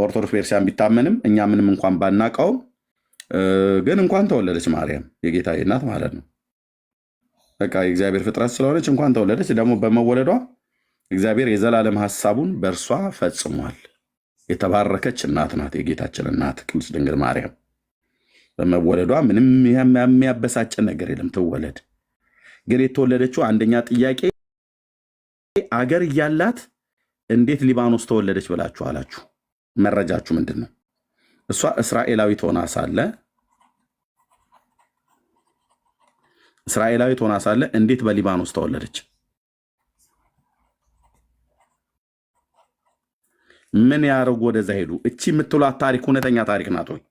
በኦርቶዶክስ ቤተክርስቲያን ቢታመንም እኛ ምንም እንኳን ባናቀው ግን እንኳን ተወለደች ማርያም የጌታዬ እናት ማለት ነው። በቃ የእግዚአብሔር ፍጥረት ስለሆነች እንኳን ተወለደች። ደግሞ በመወለዷ እግዚአብሔር የዘላለም ሐሳቡን በእርሷ ፈጽሟል። የተባረከች እናት ናት የጌታችን እናት ቅድስት ድንግል ማርያም። በመወለዷ ምንም የሚያበሳጭን ነገር የለም። ትወለድ። ግን የተወለደችው አንደኛ ጥያቄ አገር እያላት እንዴት ሊባኖስ ተወለደች ብላችሁ አላችሁ? መረጃችሁ ምንድን ነው? እሷ እስራኤላዊት ሆና ሳለ እንዴት በሊባኖስ ተወለደች? ምን ያደርጉ ወደዛ ሄዱ? እቺ የምትሏት ታሪክ እውነተኛ ታሪክ ናት ወይ?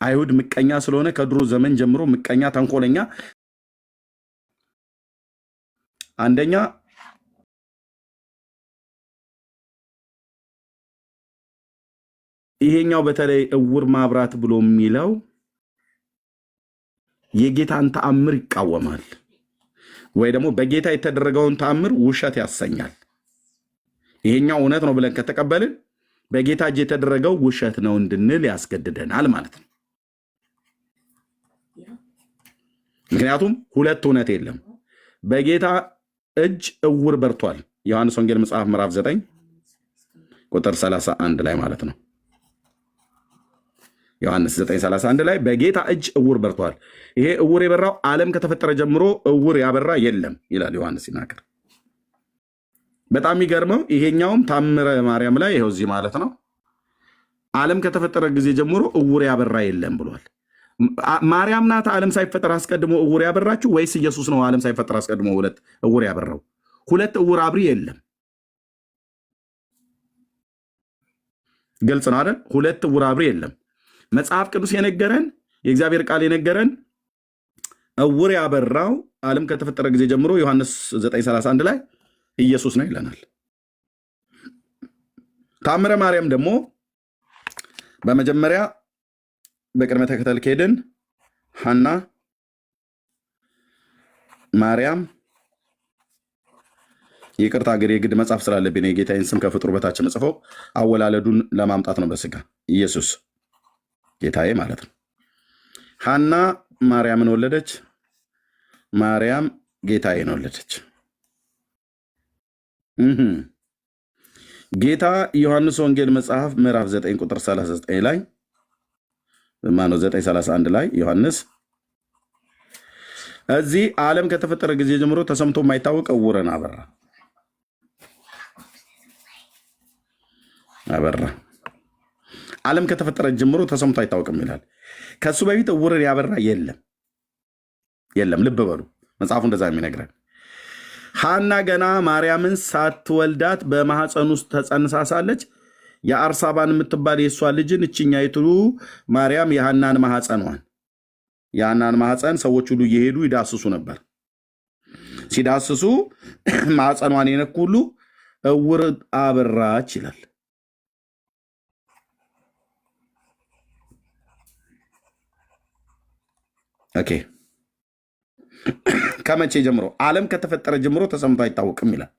አይሁድ ምቀኛ ስለሆነ ከድሮ ዘመን ጀምሮ ምቀኛ፣ ተንኮለኛ አንደኛ ይሄኛው በተለይ እውር ማብራት ብሎ የሚለው የጌታን ተአምር ይቃወማል፣ ወይ ደግሞ በጌታ የተደረገውን ተአምር ውሸት ያሰኛል። ይሄኛው እውነት ነው ብለን ከተቀበልን በጌታ እጅ የተደረገው ውሸት ነው እንድንል ያስገድደናል ማለት ነው። ምክንያቱም ሁለት እውነት የለም። በጌታ እጅ እውር በርቷል። ዮሐንስ ወንጌል መጽሐፍ ምዕራፍ 9 ቁጥር 31 ላይ ማለት ነው። ዮሐንስ 9:31 ላይ በጌታ እጅ እውር በርቷል። ይሄ እውር የበራው ዓለም ከተፈጠረ ጀምሮ እውር ያበራ የለም ይላል ዮሐንስ ሲናገር። በጣም የሚገርመው ይሄኛውም ታምረ ማርያም ላይ ይኸው እዚህ ማለት ነው ዓለም ከተፈጠረ ጊዜ ጀምሮ እውር ያበራ የለም ብሏል። ማርያም ናት ዓለም ሳይፈጠር አስቀድሞ እውር ያበራችሁ ወይስ ኢየሱስ ነው ዓለም ሳይፈጠር አስቀድሞ ሁለት እውር ያበራው? ሁለት እውር አብሪ የለም። ግልጽ ነው አይደል? ሁለት እውር አብሪ የለም። መጽሐፍ ቅዱስ የነገረን የእግዚአብሔር ቃል የነገረን እውር ያበራው ዓለም ከተፈጠረ ጊዜ ጀምሮ ዮሐንስ 9:31 ላይ ኢየሱስ ነው ይለናል። ታምረ ማርያም ደግሞ በመጀመሪያ በቅድመ ተከተል ከሄድን ሐና፣ ማርያም ይቅርታ እንግዲህ የግድ መጽሐፍ ስላለብኝ የጌታዬን ስም ከፍጡር በታች መጽፈው አወላለዱን ለማምጣት ነው። በስጋ ኢየሱስ ጌታዬ ማለት ነው። ሐና ማርያምን ወለደች፣ ማርያም ጌታዬን ወለደች። ጌታ ዮሐንስ ወንጌል መጽሐፍ ምዕራፍ 9 ቁጥር 39 ላይ ማነው 9:31 ላይ ዮሐንስ እዚህ ዓለም ከተፈጠረ ጊዜ ጀምሮ ተሰምቶ የማይታወቅ እውርን አበራ። ዓለም ከተፈጠረ ጀምሮ ተሰምቶ አይታወቅም ይላል። ከሱ በፊት እውርን ያበራ የለም። ልብ በሉ መጽሐፉ እንደዛ የሚነግረን። ሐና ገና ማርያምን ሳትወልዳት በማህፀን ውስጥ ተጸንሳ ሳለች የአርሳባን የምትባል የእሷ ልጅን እችኛይቱ ማርያም የሐናን ማህፀን ሰዎች ሁሉ እየሄዱ ይዳስሱ ነበር። ሲዳስሱ ማህፀኗን የነኩ ሁሉ እውር አበራች ይላል። ኦኬ ከመቼ ጀምሮ? ዓለም ከተፈጠረ ጀምሮ ተሰምቶ አይታወቅም ይላል።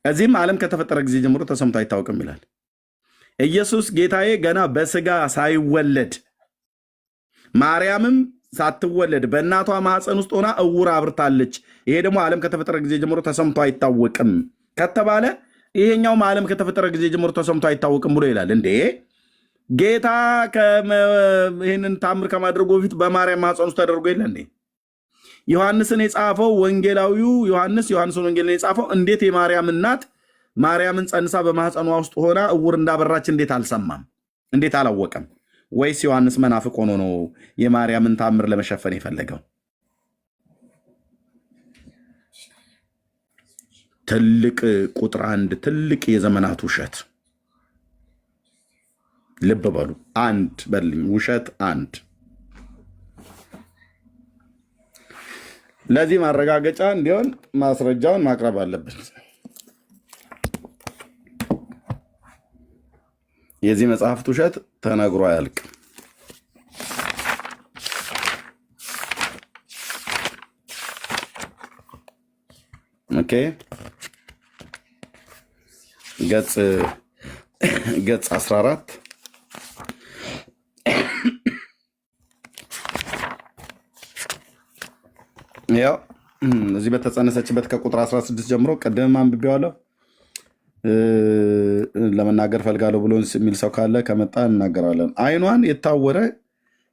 እዚህም ዓለም ከተፈጠረ ጊዜ ጀምሮ ተሰምቶ አይታወቅም ይላል። ኢየሱስ ጌታዬ ገና በስጋ ሳይወለድ ማርያምም ሳትወለድ በእናቷ ማህፀን ውስጥ ሆና እውር አብርታለች። ይሄ ደግሞ ዓለም ከተፈጠረ ጊዜ ጀምሮ ተሰምቶ አይታወቅም ከተባለ ይሄኛውም ዓለም ከተፈጠረ ጊዜ ጀምሮ ተሰምቶ አይታወቅም ብሎ ይላል። እንዴ ጌታ ይህንን ታምር ከማድረጉ በፊት በማርያም ማህፀን ውስጥ ተደርጎ የለ እንዴ? ዮሐንስን የጻፈው ወንጌላዊው ዮሐንስን ወንጌልን የጻፈው እንዴት የማርያም እናት ማርያምን ጸንሳ በማህፀኗ ውስጥ ሆና እውር እንዳበራች እንዴት አልሰማም? እንዴት አላወቀም? ወይስ ዮሐንስ መናፍቅ ሆኖ ነው የማርያምን ታምር ለመሸፈን የፈለገው? ትልቅ ቁጥር አንድ ትልቅ የዘመናት ውሸት። ልብ በሉ። አንድ በልኝ ውሸት አንድ። ለዚህ ማረጋገጫ እንዲሆን ማስረጃውን ማቅረብ አለብን። የዚህ መጽሐፍት ውሸት ተነግሮ አያልቅም። ኦኬ ገጽ ገጽ 14 ያው እዚህ በተጸነሰችበት ከቁጥር 16 ጀምሮ ቀደም አንብቤዋለሁ። ለመናገር ፈልጋለሁ ብሎ የሚል ሰው ካለ ከመጣ እናገራለን። ዓይኗን የታወረ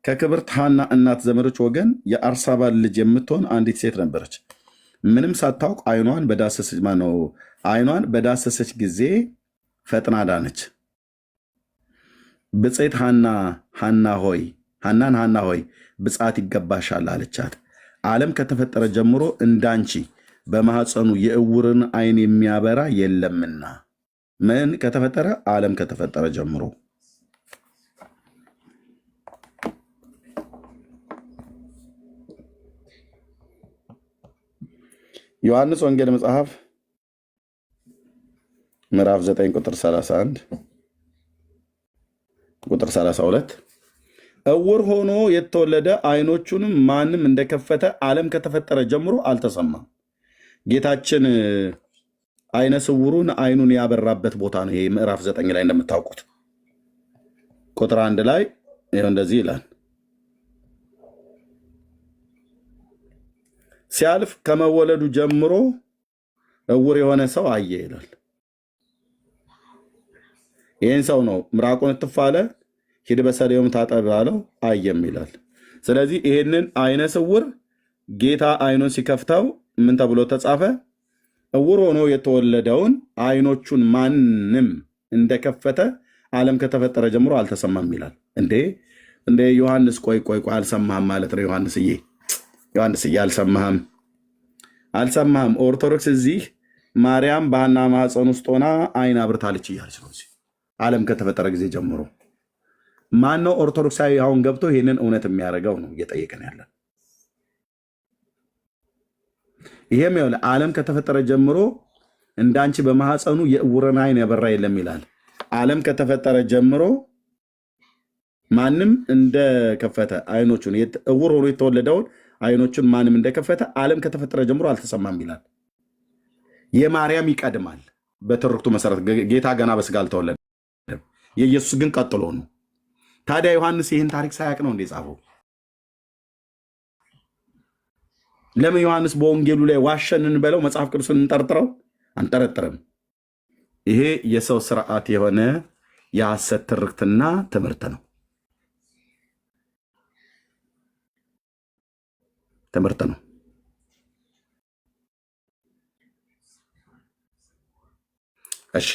ከክብርት ሐና እናት ዘመዶች ወገን የአርሳባል ልጅ የምትሆን አንዲት ሴት ነበረች። ምንም ሳታውቅ ዓይኗን በዳሰሰች ጊዜ ፈጥና ዳነች። ብፅዕት ሐናን ሐና ሆይ ብፅዓት ይገባሻል አለቻት። ዓለም ከተፈጠረ ጀምሮ እንዳንቺ በማኅፀኑ የዕውርን ዓይን የሚያበራ የለምና። ምን ከተፈጠረ? ዓለም ከተፈጠረ ጀምሮ። ዮሐንስ ወንጌል መጽሐፍ ምዕራፍ 9 ቁጥር 31 ቁጥር 32 ዕውር ሆኖ የተወለደ ዓይኖቹንም ማንም እንደከፈተ ዓለም ከተፈጠረ ጀምሮ አልተሰማም። ጌታችን ዓይነ ስውሩን ዓይኑን ያበራበት ቦታ ነው። ይሄ ምዕራፍ 9 ላይ እንደምታውቁት ቁጥር 1 ላይ ይኸው እንደዚህ ይላል፣ ሲያልፍ ከመወለዱ ጀምሮ ዕውር የሆነ ሰው አየ ይላል። ይህን ሰው ነው ምራቁን እትፍ አለ፣ ሂድ በሰሊሆም ታጠብ አለው፣ አየም ይላል። ስለዚህ ይህንን ዓይነ ስውር ጌታ ዓይኑን ሲከፍተው ምን ተብሎ ተጻፈ? ዕውር ሆኖ የተወለደውን ዓይኖቹን ማንም እንደከፈተ ዓለም ከተፈጠረ ጀምሮ አልተሰማም ይላል። እንዴ ዮሐንስ ቆይ አልሰማህም ማለት ነው። ዮሐንስዬ አልሰማህም። ኦርቶዶክስ እዚህ ማርያም በሐና ማኅፀን ውስጥ ሆና ዓይን አብርታለች እያለች ነው። ዓለም ከተፈጠረ ጊዜ ጀምሮ ማን ነው ኦርቶዶክሳዊ አሁን ገብቶ ይህንን እውነት የሚያደርገው ነው እየጠየቀን ያለን። ይሄም ይኸውልህ ዓለም ከተፈጠረ ጀምሮ እንዳንቺ በማኅፀኑ የዕውርን ዓይን ያበራ የለም ይላል። ዓለም ከተፈጠረ ጀምሮ ማንም እንደከፈተ ዓይኖቹን ዕውር ሆኖ የተወለደውን ዓይኖቹን ማንም እንደከፈተ ዓለም ከተፈጠረ ጀምሮ አልተሰማም ይላል። የማርያም ይቀድማል። በትርክቱ መሰረት ጌታ ገና በስጋ አልተወለደም። የኢየሱስ ግን ቀጥሎ ነው። ታዲያ ዮሐንስ ይህን ታሪክ ሳያውቅ ነው እንደ ጻፈው? ለምን ዮሐንስ በወንጌሉ ላይ ዋሸን እንበለው? መጽሐፍ ቅዱስን እንጠርጥረው? አንጠረጥርም። ይሄ የሰው ስርዓት የሆነ የሐሰት ትርክትና ትምህርት ነው። እሺ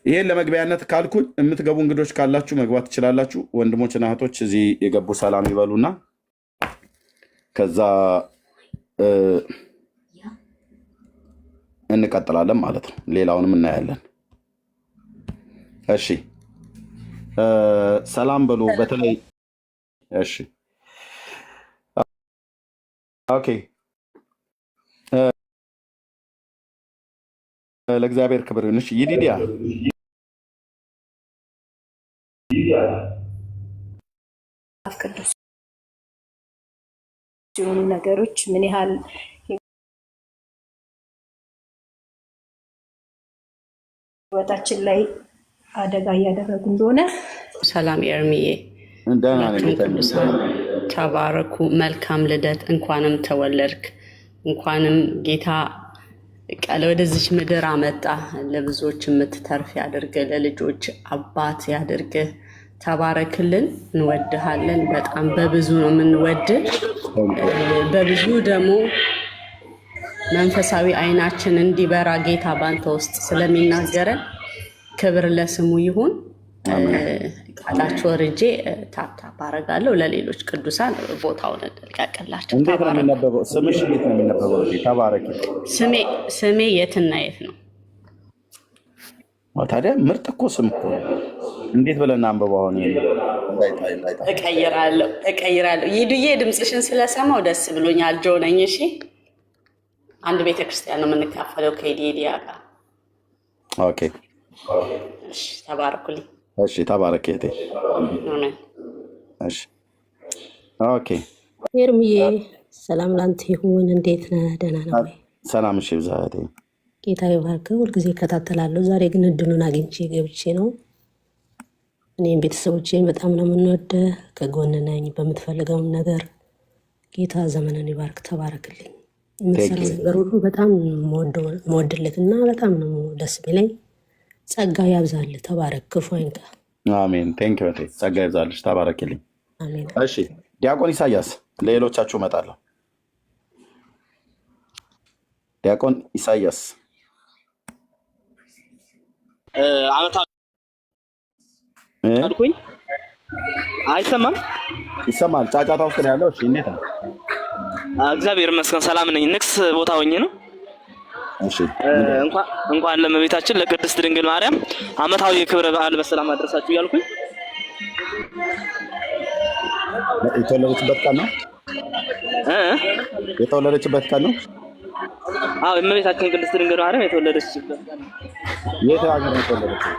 ይሄን ለመግቢያነት ካልኩኝ የምትገቡ እንግዶች ካላችሁ መግባት ትችላላችሁ። ወንድሞችና እህቶች እዚህ የገቡ ሰላም ይበሉና ከዛ እንቀጥላለን ማለት ነው። ሌላውንም እናያለን። እሺ ሰላም በሉ። በተለይ እሺ ኦኬ ለእግዚአብሔር ክብር ይሁን። እሺ ይዲዲያ ቅዱስ የሆኑ ነገሮች ምን ያህል ህይወታችን ላይ አደጋ እያደረጉ እንደሆነ። ሰላም ኤርሚዬ፣ ቅዱሳን ተባረኩ። መልካም ልደት። እንኳንም ተወለድክ። እንኳንም ጌታ ቃል ወደዚች ምድር አመጣ። ለብዙዎች የምትተርፍ ያድርግህ። ለልጆች አባት ያድርግህ። ተባረክልን። እንወድሃለን። በጣም በብዙ ነው የምንወድህ። በብዙ ደግሞ መንፈሳዊ አይናችን እንዲበራ ጌታ ባንተ ውስጥ ስለሚናገረን ክብር ለስሙ ይሁን። ቃላችሁ ወርጄ ታፕታፕ አደርጋለሁ። ለሌሎች ቅዱሳን ቦታውን ልቀቅላቸው። እንዴት ነው የሚነበበው? ስምሽ እንዴት ነው የሚነበበው? ተባረኪ። ስሜ የትና የት ነው? ታዲያ ምርጥ እኮ ስም እኮ እንዴት ብለን አንብበው? አሁን እቀይራለሁ። ይዱዬ ድምፅሽን ስለሰማው ደስ ብሎኛል። ጆ ነኝ። እሺ አንድ ቤተክርስቲያን ነው የምንካፈለው ከዲዲያ ጋር። ኦኬ እሺ ተባረኩልኝ። እሺ ተባረክ እህቴ። አሜን። እሺ ኦኬ ኤርሚዬ ሰላም ላንተ ይሁን። እንዴት ነህ? ደህና ነው ወይ? ሰላም። እሺ ብዛ እህቴ። ጌታ ይባርክ። ሁልጊዜ እከታተላለሁ። ዛሬ ግን እድሉን አግኝቼ ገብቼ ነው። እኔም ቤተሰቦቼ በጣም ነው የምንወደ፣ ከጎን ነኝ በምትፈልገውም ነገር። ጌታ ዘመንን ይባርክ። ተባረክልኝ። የምትሰራው ነገር ሁሉ በጣም መወድለት እና በጣም ነው ደስ የሚለኝ። ጸጋ ያብዛልህ። ተባረክ። ክፉ አይንካ። አሜን። ቴንክ ዩ። ጸጋ ይብዛልሽ። ተባረክልኝ። አሜን። እሺ ዲያቆን ኢሳያስ ለሌሎቻችሁ እመጣለሁ። ዲያቆን ኢሳያስ አመታ አልኩኝ። አይሰማም? ይሰማል። ጫጫታ ውስጥ ነው ያለው። እሺ እንዴት ነው? እግዚአብሔር ይመስገን ሰላም ነኝ። ንክስ ቦታ ሆኜ ነው። እሺ እንኳን ለእመቤታችን ለቅድስት ድንግል ማርያም አመታዊ የክብረ በዓል በሰላም አደረሳችሁ እያልኩኝ የተወለደችበት ቀን ነው። የተወለደችበት ቀን ነው። አዎ እመቤታችን ቅድስት ድንግል ማርያም የተወለደችበት ቀን ነው። የት ሀገር ነው የተወለደችው?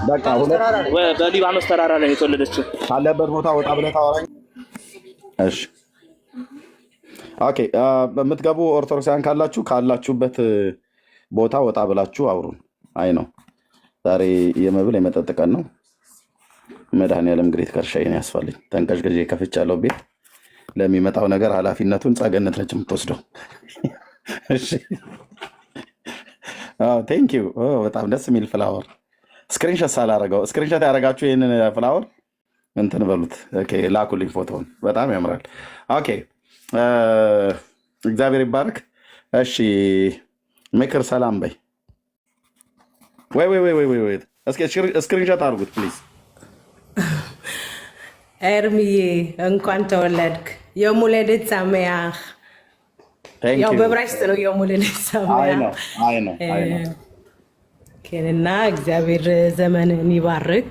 በቃ በሊባኖስ ተራራ ላይ የተወለደችው። ካለበት ቦታ ወጣ ብለህ ታወራኝ። እሺ ኦኬ። በምትገቡ ኦርቶዶክሳውያን ካላችሁበት ቦታ ወጣ ብላችሁ አውሩን። አይ ነው ዛሬ የመብል የመጠጥ ቀን ነው። መድኃኒዓለም እንግዲህ ከርሻዬን ያስፋልኝ። ተንቀዥቅዤ ከፍቻለሁ ቤት። ለሚመጣው ነገር ኃላፊነቱን ጸገነት ነች የምትወስደው። እሺ ቴንክ ዩ። በጣም ደስ የሚል ፍላወር። ስክሪንሾት ሳላረገው ስክሪንሾት ያደረጋችሁ ይህንን ፍላወር እንትን በሉት። ኦኬ ላኩልኝ ፎቶውን። በጣም ያምራል። ኦኬ እግዚአብሔር ይባረክ። እሺ ምክር ሰላም በይ። ወይ እስኪ ስክሪንሾት አድርጉት ፕሊዝ። ኤርሚዬ እንኳን ተወለድክ። የሙለደት ሳመያህ። ያው በብራይስጥ ነው የሙለደት ሳመያህ። እና እግዚአብሔር ዘመንን ይባርክ፣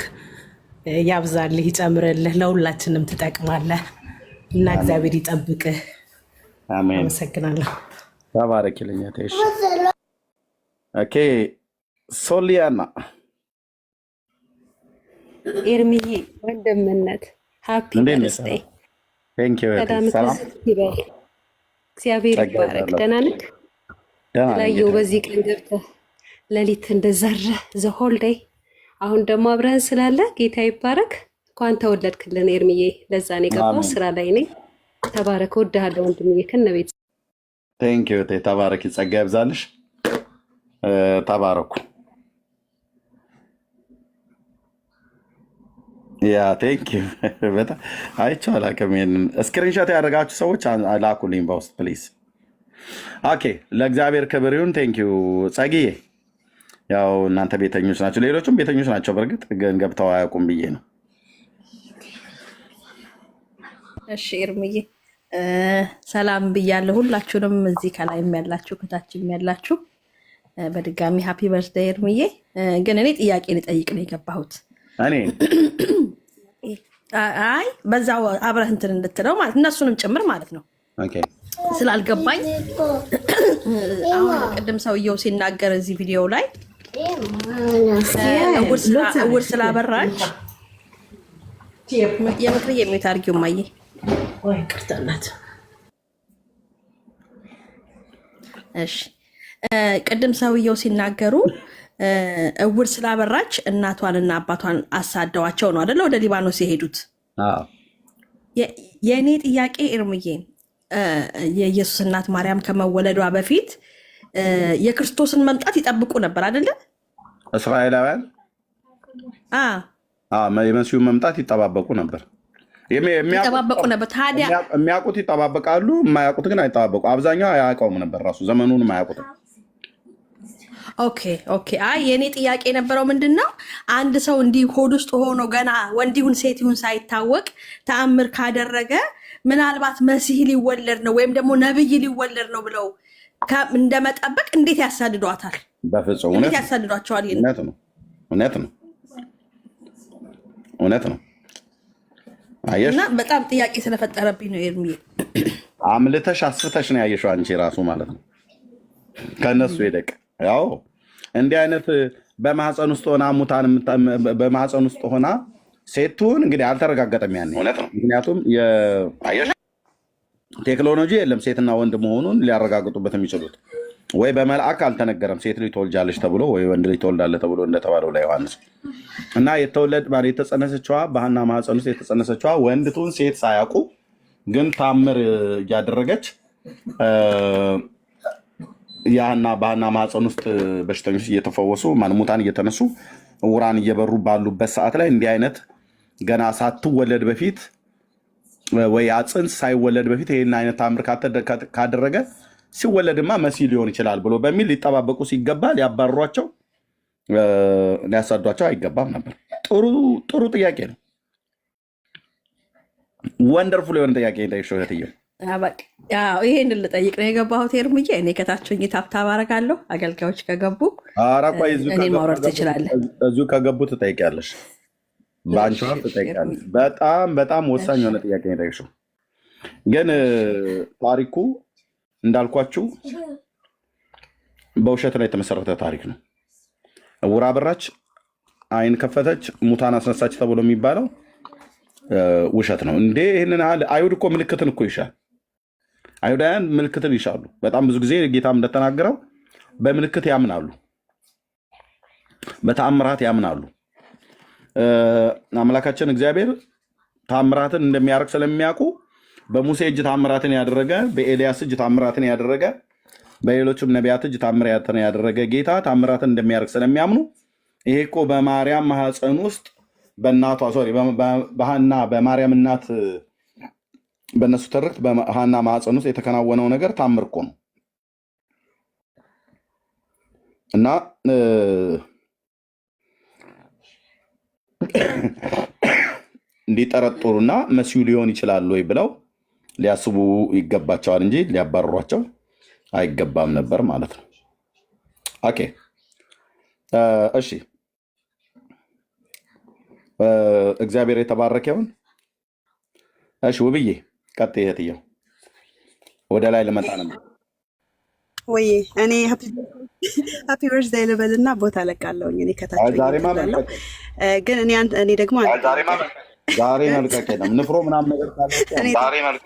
ያብዛልህ፣ ይጨምርልህ፣ ለሁላችንም ትጠቅማለህ እና እግዚአብሔር ይጠብቅህ። አሜን። አመሰግናለሁ። ተባረክልኝ። ኦኬ ሶሊያና ኤርሚዬ ወንድምነት ሃፒ በርዝዴይ። እግዚአብሔር ይባረክ። ደህና ነህ? ላየው በዚህ ቀን ገብተህ ሌሊት እንደዘረ ዘሆል ዴይ። አሁን ደግሞ አብረህን ስላለ ጌታ ይባረክ። እንኳን ተወለድክልን ኤርሚዬ። ለዛ ነው የገባው፣ ስራ ላይ ነኝ። ተባረክ። እወድሃለሁ ወንድምዬ ከነቤት። ቴንክ ዩ። ተባረክ። ጸጋ ይብዛልሽ። ተባረኩ። ያ ቴንክ ዩ። በጣም አይቼው አላውቅም። ይሄንን ስክሪንሾት ያደረጋችሁ ሰዎች ላኩልኝ በውስጥ ፕሊዝ። ኦኬ ለእግዚአብሔር ክብር ይሁን። ቴንክ ዩ ጸግዬ። ያው እናንተ ቤተኞች ናቸው፣ ሌሎችም ቤተኞች ናቸው። በእርግጥ ግን ገብተው አያውቁም ብዬ ነው። እሺ ኤርሚዬ ሰላም ብያለሁ ሁላችሁንም፣ እዚህ ከላይም ያላችሁ ከታችም ያላችሁ በድጋሚ ሃፒ በርዝዴይ ኤርሚዬ። ግን እኔ ጥያቄ ልጠይቅ ነው የገባሁት። አይ በዛው አብረህ እንትን እንድትለው ማለት እነሱንም ጭምር ማለት ነው ስላልገባኝ። አሁን ቅድም ሰውየው ሲናገር እዚህ ቪዲዮ ላይ እውር ስላበራች የምክር የሚት አድርጊው ማየ ወይ ቅርታናት። እሺ ቅድም ሰውየው ሲናገሩ እውር ስላበራች እናቷንና አባቷን አሳደዋቸው ነው አይደለ? ወደ ሊባኖስ የሄዱት። የእኔ ጥያቄ ኤርምዬ የኢየሱስ እናት ማርያም ከመወለዷ በፊት የክርስቶስን መምጣት ይጠብቁ ነበር አይደለ? እስራኤላውያን የመሲሁን መምጣት ይጠባበቁ ነበር። ይጠባበቁ ነበር። ታዲያ የሚያውቁት ይጠባበቃሉ፣ የማያውቁት ግን አይጠባበቁ። አብዛኛው አያውቀውም ነበር ራሱ ዘመኑን አያውቁትም። ኦኬ። አይ የኔ ጥያቄ የነበረው ምንድን ነው፣ አንድ ሰው እንዲህ ሆድ ውስጥ ሆኖ ገና ወንድ ይሁን ሴት ይሁን ሳይታወቅ ተአምር ካደረገ ምናልባት መሲህ ሊወለድ ነው ወይም ደግሞ ነብይ ሊወለድ ነው ብለው እንደመጠበቅ እንዴት ያሳድዷታል? በፍጹም እንዴት ያሳድዷቸዋል? እውነት ነው። እና በጣም ጥያቄ ስለፈጠረብኝ ነው ኤርሚ። አምልተሽ አስፍተሽ ነው ያየሽው አንቺ ራሱ ማለት ነው። ከነሱ ይደቅ። ያው እንዲህ አይነት በማህፀን ውስጥ ሆና ሙታን በማህፀን ውስጥ ሆና ሴቱን እንግዲህ አልተረጋገጠም ያኔ። እውነት ነው። ምክንያቱም ቴክኖሎጂ የለም ሴትና ወንድ መሆኑን ሊያረጋግጡበት የሚችሉት ወይ በመልአክ አልተነገረም ሴት ልጅ ትወልጃለች ተብሎ ወይ ወንድ ልጅ ትወልዳለህ ተብሎ እንደተባለው ለዮሐንስ እና የተጸነሰችዋ በሐና ማህፀን ውስጥ የተጸነሰችዋ ወንድ ትሁን ሴት ሳያውቁ ግን ታምር እያደረገች በሐና ማህፀን ውስጥ በሽተኞች እየተፈወሱ ሙታን እየተነሱ ዕውራን እየበሩ ባሉበት ሰዓት ላይ እንዲህ አይነት ገና ሳትወለድ በፊት ወይ ጽንስ ሳይወለድ በፊት ይህን አይነት ታምር ካደረገ ሲወለድማ መሲህ ሊሆን ይችላል ብሎ በሚል ሊጠባበቁ ሲገባ ሊያባሯቸው ሊያሳዷቸው አይገባም ነበር። ጥሩ ጥያቄ ነው። ወንደርፉል የሆነ ጥያቄ ጠይቅሽው እህትዬው። ይሄን ልጠይቅ ነው የገባሁት። ኤርምዬ እኔ ከታችኝ ታብታብ አደርጋለሁ። አገልጋዮች ከገቡ እኔ ማውረድ ትችላለህ። እዚሁ ከገቡ ትጠይቂያለሽ። በአንቺ ትጠይቂያለሽ። በጣም ወሳኝ የሆነ ጥያቄ ነው የጠይቅሽው። ግን ታሪኩ እንዳልኳችሁ በውሸት ላይ የተመሰረተ ታሪክ ነው። ዕውር አበራች፣ አይን ከፈተች፣ ሙታን አስነሳች ተብሎ የሚባለው ውሸት ነው እንዴ? ይህንን አይሁድ እኮ ምልክትን እኮ ይሻል። አይሁዳውያን ምልክትን ይሻሉ። በጣም ብዙ ጊዜ ጌታም እንደተናገረው በምልክት ያምናሉ፣ በተአምራት ያምናሉ። አምላካችን እግዚአብሔር ተአምራትን እንደሚያደርግ ስለሚያውቁ በሙሴ እጅ ታምራትን ያደረገ፣ በኤልያስ እጅ ታምራትን ያደረገ፣ በሌሎችም ነቢያት እጅ ታምራትን ያደረገ ጌታ ታምራትን እንደሚያደርግ ስለሚያምኑ ይሄ እኮ በማርያም ማህፀን ውስጥ በእናቷ በሐና በማርያም እናት በእነሱ ትርክት በሐና ማህፀን ውስጥ የተከናወነው ነገር ታምር እኮ ነው እና እንዲጠረጥሩና መሲሁ ሊሆን ይችላል ወይ ብለው ሊያስቡ ይገባቸዋል እንጂ ሊያባርሯቸው አይገባም ነበር ማለት ነው። ኦኬ እሺ፣ እግዚአብሔር የተባረከ ይሁን። እሺ ውብዬ ቀጥይ እህትየው። ወደ ላይ ልመጣ ነበር ወይ እኔ ሃፒ በርዝዴይ ልበልና ቦታ ለቃለሁኝ። እኔ ከታች ግን እኔ ደግሞ ዛሬ መልቀቅ የለም ንፍሮ ምናምን ነገር ካለ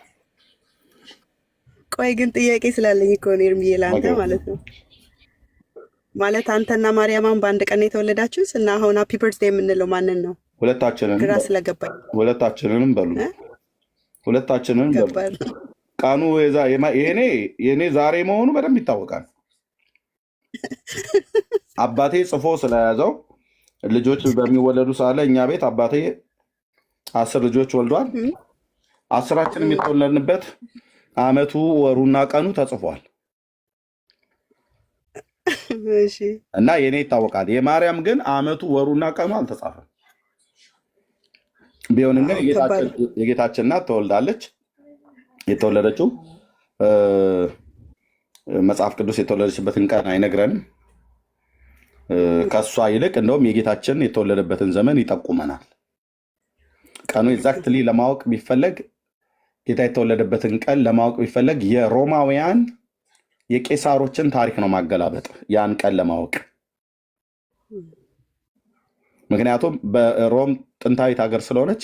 ቆይ ግን ጥያቄ ስላለኝ እኮ ነው ኤርምዬ ለአንተ ማለት ነው። ማለት አንተና ማርያማን በአንድ ቀን የተወለዳችሁት እና አሁን ሃፒ በርዝዴይ የምንለው ማንን ነው? ግራ ስለገባኝ ሁለታችንንም በሉ ቀኑ የኔ ዛሬ መሆኑ በደንብ ይታወቃል። አባቴ ጽፎ ስለያዘው ልጆች በሚወለዱ ሰዓት ላይ እኛ ቤት አባቴ 10 ልጆች ወልዷል። 10ችንም የተወለድንበት ዓመቱ ወሩና ቀኑ ተጽፏል እና የኔ ይታወቃል። የማርያም ግን ዓመቱ ወሩና ቀኑ አልተጻፈም። ቢሆንም ግን የጌታችን እናት ተወልዳለች። የተወለደችው መጽሐፍ ቅዱስ የተወለደችበትን ቀን አይነግረንም። ከእሷ ይልቅ እንደውም የጌታችን የተወለደበትን ዘመን ይጠቁመናል። ቀኑ ኤግዛክትሊ ለማወቅ ቢፈለግ ጌታ የተወለደበትን ቀን ለማወቅ ቢፈለግ የሮማውያን የቄሳሮችን ታሪክ ነው ማገላበጥ ያን ቀን ለማወቅ። ምክንያቱም በሮም ጥንታዊት ሀገር ስለሆነች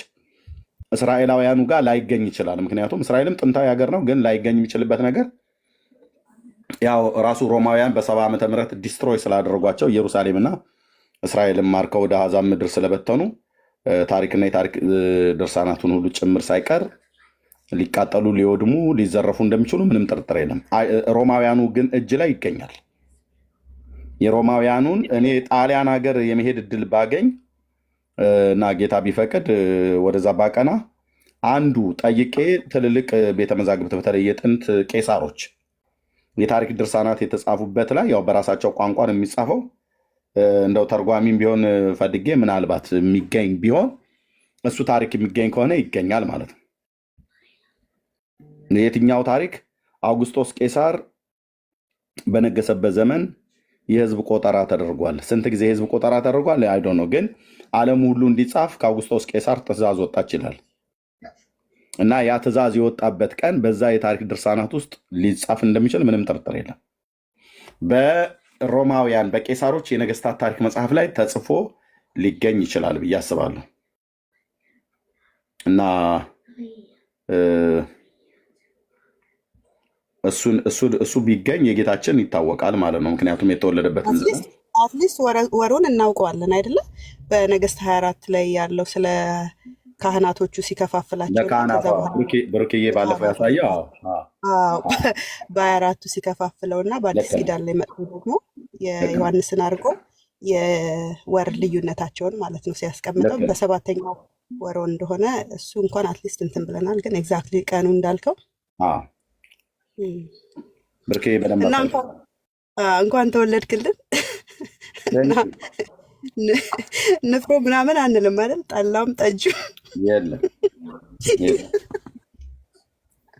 እስራኤላውያኑ ጋር ላይገኝ ይችላል። ምክንያቱም እስራኤልም ጥንታዊ ሀገር ነው፣ ግን ላይገኝ የሚችልበት ነገር ያው ራሱ ሮማውያን በ70 ዓመተ ምህረት ዲስትሮይ ስላደረጓቸው ኢየሩሳሌምና እስራኤልን ማርከው ወደ አሕዛብ ምድር ስለበተኑ ታሪክና የታሪክ ድርሳናቱን ሁሉ ጭምር ሳይቀር ሊቃጠሉ፣ ሊወድሙ፣ ሊዘረፉ እንደሚችሉ ምንም ጥርጥር የለም። ሮማውያኑ ግን እጅ ላይ ይገኛል። የሮማውያኑን እኔ ጣሊያን ሀገር የመሄድ እድል ባገኝ እና ጌታ ቢፈቅድ ወደዛ ባቀና አንዱ ጠይቄ ትልልቅ ቤተመዛግብት በተለይ የጥንት ቄሳሮች የታሪክ ድርሳናት የተጻፉበት ላይ ያው በራሳቸው ቋንቋ ነው የሚጻፈው። እንደው ተርጓሚም ቢሆን ፈልጌ ምናልባት የሚገኝ ቢሆን እሱ ታሪክ የሚገኝ ከሆነ ይገኛል ማለት ነው። የትኛው ታሪክ? አውግስጦስ ቄሳር በነገሰበት ዘመን የህዝብ ቆጠራ ተደርጓል። ስንት ጊዜ የህዝብ ቆጠራ ተደርጓል አይ ዶንት ኖ፣ ግን ዓለም ሁሉ እንዲጻፍ ከአውግስጦስ ቄሳር ትእዛዝ ወጣች ይላል እና ያ ትእዛዝ የወጣበት ቀን በዛ የታሪክ ድርሳናት ውስጥ ሊጻፍ እንደሚችል ምንም ጥርጥር የለም። በሮማውያን በቄሳሮች የነገስታት ታሪክ መጽሐፍ ላይ ተጽፎ ሊገኝ ይችላል ብዬ አስባለሁ እና እሱ ቢገኝ የጌታችን ይታወቃል ማለት ነው። ምክንያቱም የተወለደበትን ዘመን አትሊስት ወሩን እናውቀዋለን አይደለ? በነገስት 24 ላይ ያለው ስለ ካህናቶቹ ሲከፋፍላቸው ብሩክዬ ባለፈው ያሳየው በ24ቱ ሲከፋፍለው እና በአዲስ ኪዳን ላይ መጥቶ ደግሞ የዮሐንስን አድርጎ የወር ልዩነታቸውን ማለት ነው ሲያስቀምጠው በሰባተኛው ወሮ እንደሆነ እሱ እንኳን አትሊስት እንትን ብለናል። ግን ኤግዛክትሊ ቀኑ እንዳልከው ብሩክዬ በደንብ እና እንኳን ተወለድክልን ንፍሮ ምናምን አንልም አይደል? ጠላም ጠጁ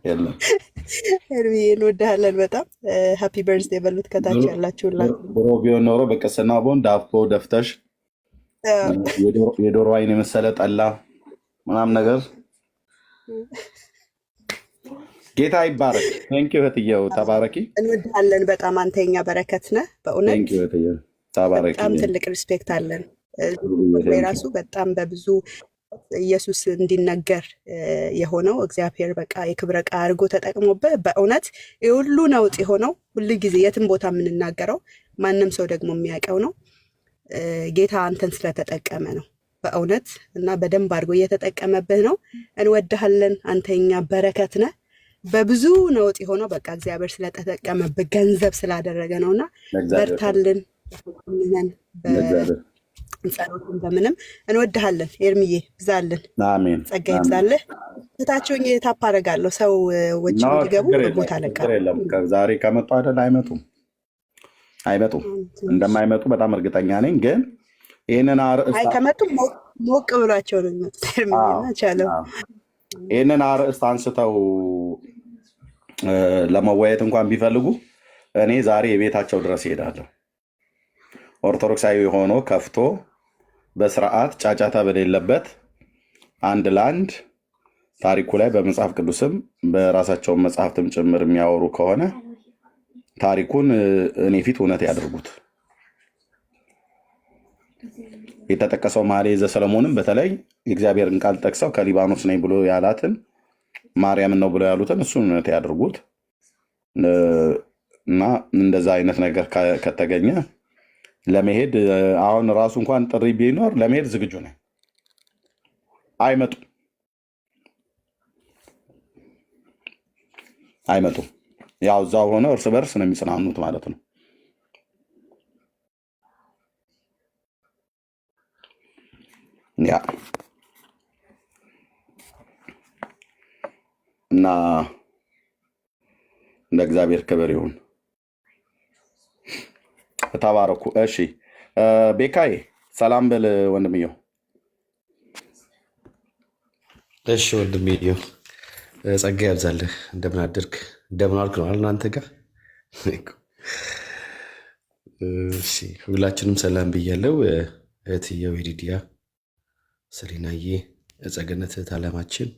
የለም። ኤርሚዬ እንወድሃለን በጣም ሃፒ በርዝዴ በሉት ከታች ያላችሁላ። ድሮ ቢሆን ኖሮ በቅስና ቦን ዳቦ ደፍተሽ የዶሮ አይን የመሰለ ጠላ ምናምን ነገር። ጌታ ይባረክ። ቴንኪው እህትዬው ተባረኪ። እንወድሃለን በጣም አንተኛ በረከት ነህ በእውነት። ቴንኪው እህትዬው ተባረኪ። በጣም ትልቅ ሪስፔክት አለን። ራሱ በጣም በብዙ ኢየሱስ እንዲነገር የሆነው እግዚአብሔር በቃ የክብረ ዕቃ አድርጎ ተጠቅሞበት በእውነት የሁሉ ነውጥ የሆነው ሁሉ ጊዜ የትም ቦታ የምንናገረው ማንም ሰው ደግሞ የሚያውቀው ነው። ጌታ አንተን ስለተጠቀመ ነው በእውነት እና በደንብ አድርጎ እየተጠቀመብህ ነው። እንወድሃለን። አንተኛ በረከት ነህ። በብዙ ነውጥ የሆነው በቃ እግዚአብሔር ስለተጠቀመብህ ገንዘብ ስላደረገ ነውና በርታልን። ጸሎትን በምንም እንወድሃለን። ኤርሚዬ ብዛልን። አሜን። ጸጋ ይብዛልህ። እታቸውን የታፕ አደርጋለሁ ሰው ወጭ እንዲገቡ ቦታ ለቃለሁ። ዛሬ ከመጡ አይደል? አይመጡም። እንደማይመጡ በጣም እርግጠኛ ነኝ። ግን ይህንን አርእስት ከመጡ ሞቅ ብሏቸው ነው የሚመጡት። ኤርሚዬና ቻለው ይህንን አርእስት አንስተው ለመወያየት እንኳን ቢፈልጉ እኔ ዛሬ የቤታቸው ድረስ ይሄዳለሁ። ኦርቶዶክሳዊ ሆኖ ከፍቶ በስርዓት ጫጫታ በሌለበት አንድ ለአንድ ታሪኩ ላይ በመጽሐፍ ቅዱስም በራሳቸውን መጽሐፍትም ጭምር የሚያወሩ ከሆነ ታሪኩን እኔ ፊት እውነት ያድርጉት። የተጠቀሰው መኃልየ ዘሰሎሞንም በተለይ የእግዚአብሔርን ቃል ጠቅሰው ከሊባኖስ ነኝ ብሎ ያላትን ማርያምን ነው ብሎ ያሉትን እሱን እውነት ያድርጉት እና እንደዛ አይነት ነገር ከተገኘ ለመሄድ አሁን ራሱ እንኳን ጥሪ ቢኖር ለመሄድ ዝግጁ ነኝ። አይመጡም። ያው እዛው ሆነው እርስ በርስ ነው የሚጽናኑት ማለት ነው። ያ እና እንደ እግዚአብሔር ክብር ይሁን። ተባረኩ። እሺ ቤካዬ ሰላም በል ወንድምየው። እሺ ወንድምየው ጸጋ ያብዛልህ። እንደምን አደርክ? እንደምን አልክ ነው እናንተ ጋር። እሺ ሁላችንም ሰላም ብያለው። እህትየው የዲዲያ ሰሊናዬ፣ ጸገነት እህት አለማችን፣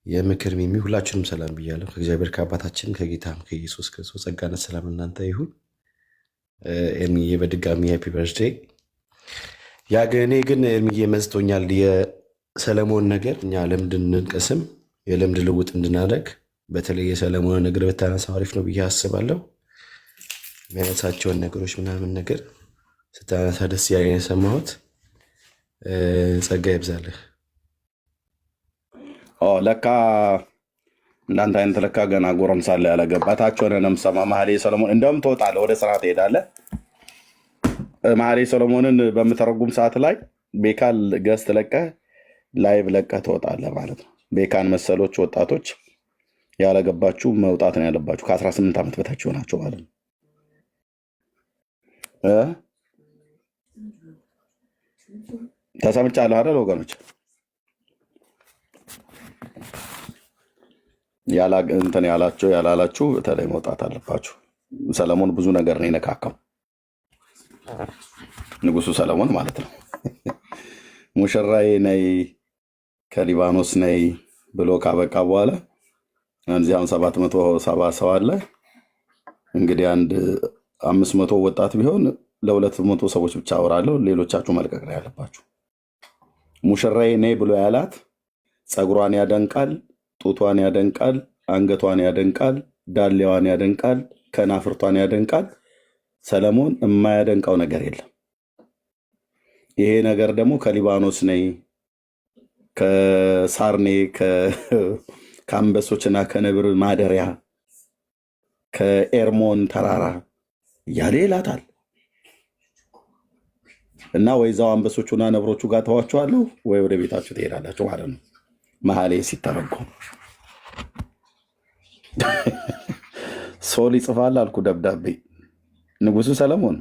የምክር ሚሚ ሁላችንም ሰላም ብያለሁ። ከእግዚአብሔር ከአባታችን ከጌታም ከኢየሱስ ክርስቶስ ጸጋነት ሰላም እናንተ ይሁን። ኤርሚዬ በድጋሚ ሃፒ በርዝዴ። ያ እኔ ግን ኤርሚዬ መዝቶኛል። የሰለሞን ነገር እኛ ልምድ እንድንቀስም የልምድ ልውጥ እንድናደርግ በተለይ የሰለሞን ነገር ብታነሳው አሪፍ ነው ብዬ አስባለሁ። የሚያነሳቸውን ነገሮች ምናምን ነገር ስታነሳ ደስ ያለኝ የሰማሁት። ጸጋ ይብዛልህ። ለካ እንዳንተ አይነት ለካ ገና ጎረምሳ ላይ ያለገባታቸውን ነው የምሰማ። መኃልየ ሰሎሞን እንደውም ትወጣለህ፣ ወደ ስራ ትሄዳለህ። መኃልየ ሰሎሞንን በምተረጉም ሰዓት ላይ ቤካን ገስት ለቀህ ላይቭ ለቀህ ትወጣለህ ማለት ነው። ቤካን መሰሎች ወጣቶች ያለገባችሁ መውጣት ነው ያለባችሁ። ከ18 ዓመት በታች ሆናችሁ ማለት ነው። ተሰምቻለሁ አይደል ወገኖች? እንትን ያላችሁ ያላላችሁ በተለይ መውጣት አለባችሁ። ሰለሞን ብዙ ነገር ነው የነካካው፣ ንጉሱ ሰለሞን ማለት ነው። ሙሽራዬ ነይ ከሊባኖስ ነይ ብሎ ካበቃ በኋላ እዚያም 770 ሰው አለ። እንግዲህ አንድ 500 ወጣት ቢሆን ለ200 ሰዎች ብቻ አወራለሁ። ሌሎቻችሁ መልቀቅ ነው ያለባችሁ። ሙሽራዬ ነይ ብሎ ያላት ፀጉሯን ያደንቃል፣ ጡቷን ያደንቃል፣ አንገቷን ያደንቃል፣ ዳሌዋን ያደንቃል፣ ከናፍርቷን ያደንቃል። ሰለሞን የማያደንቀው ነገር የለም። ይሄ ነገር ደግሞ ከሊባኖስ ነይ፣ ከሳርኔ፣ ከአንበሶችና ከነብር ማደሪያ፣ ከኤርሞን ተራራ እያለ ይላታል። እና ወይ ዛው አንበሶቹና ነብሮቹ ጋር ተዋቸዋለሁ ወይ ወደ ቤታችሁ ትሄዳላችሁ ማለት ነው። መኃልየ ሲተረጎም ሶል ይጽፋል አልኩ ደብዳቤ። ንጉሱ ሰለሞን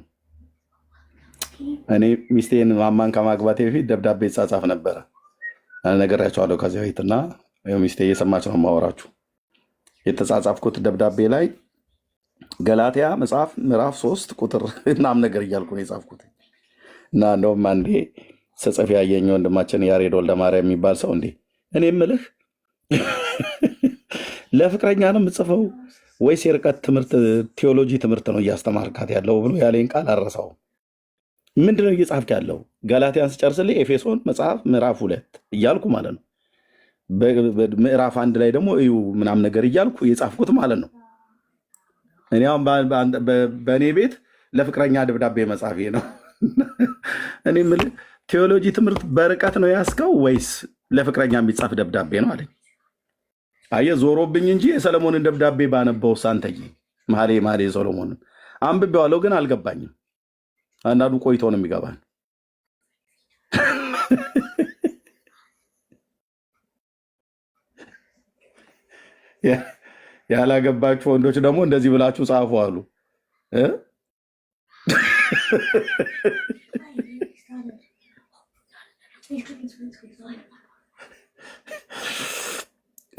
እኔ ሚስቴን ማማን ከማግባቴ በፊት ደብዳቤ ይጻጻፍ ነበረ። ነገራቸዋለሁ ከዚህ በፊትና ሚስቴ እየሰማች ነው የማወራችሁ። የተጻጻፍኩት ደብዳቤ ላይ ገላትያ መጽሐፍ ምዕራፍ 3 ቁጥር ምናምን ነገር እያልኩ ነው የጻፍኩት። እና እንደውም አንዴ ስጽፍ ያየኝ ወንድማችን ያሬድ ወልደማርያም የሚባል ሰው እንዴ እኔ የምልህ ለፍቅረኛ ነው የምጽፈው ወይስ የርቀት ትምህርት ቴዎሎጂ ትምህርት ነው እያስተማርካት ያለው ብሎ ያለኝ ቃል አረሳው። ምንድነው እየጻፍክ ያለው? ገላትያን ስጨርስልኝ ኤፌሶን መጽሐፍ ምዕራፍ 2 እያልኩ ማለት ነው። ምዕራፍ 1 ላይ ደግሞ እዩ ምናምን ነገር እያልኩ የጻፍኩት ማለት ነው። እኔ አሁን በእኔ ቤት ለፍቅረኛ ደብዳቤ መጻፌ ነው። እኔ የምልህ ቴዎሎጂ ትምህርት በርቀት ነው ያስከው ወይስ ለፍቅረኛ የሚጻፍ ደብዳቤ ነው አለኝ። አየህ ዞሮብኝ እንጂ የሰለሞንን ደብዳቤ ባነበው ሳንተይ መኃልየ ሰሎሞንን አንብቤዋለሁ፣ ግን አልገባኝም። አንዳንዱ ቆይቶ ነው የሚገባን። ያላገባችሁ ወንዶች ደግሞ እንደዚህ ብላችሁ ጻፉ አሉ።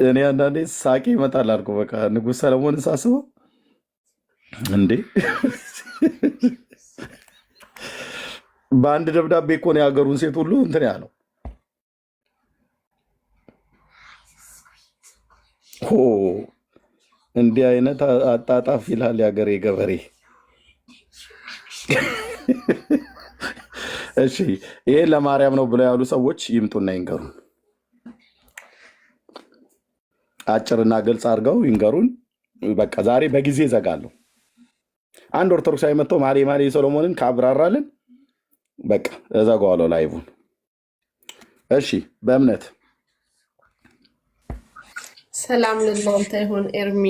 እኔ አንዳንዴ ሳቄ ይመጣል አልኩ። በቃ ንጉሥ ሰለሞንን ሳስበው እንዴ በአንድ ደብዳቤ እኮ ነው የሀገሩን ሴት ሁሉ እንትን ያለው። እንዲህ አይነት አጣጣፍ ይላል የሀገሬ ገበሬ። እሺ ይሄን ለማርያም ነው ብለው ያሉ ሰዎች ይምጡና ይንገሩን። አጭርና ግልጽ አድርገው ይንገሩን። በቃ ዛሬ በጊዜ ዘጋለሁ። አንድ ኦርቶዶክሳዊ መጥቶ መኃልየ ሰሎሞንን ካብራራልን በቃ እዘጋዋለሁ ላይቡን። እሺ በእምነት ሰላም ለእናንተ ይሁን። ኤርሚ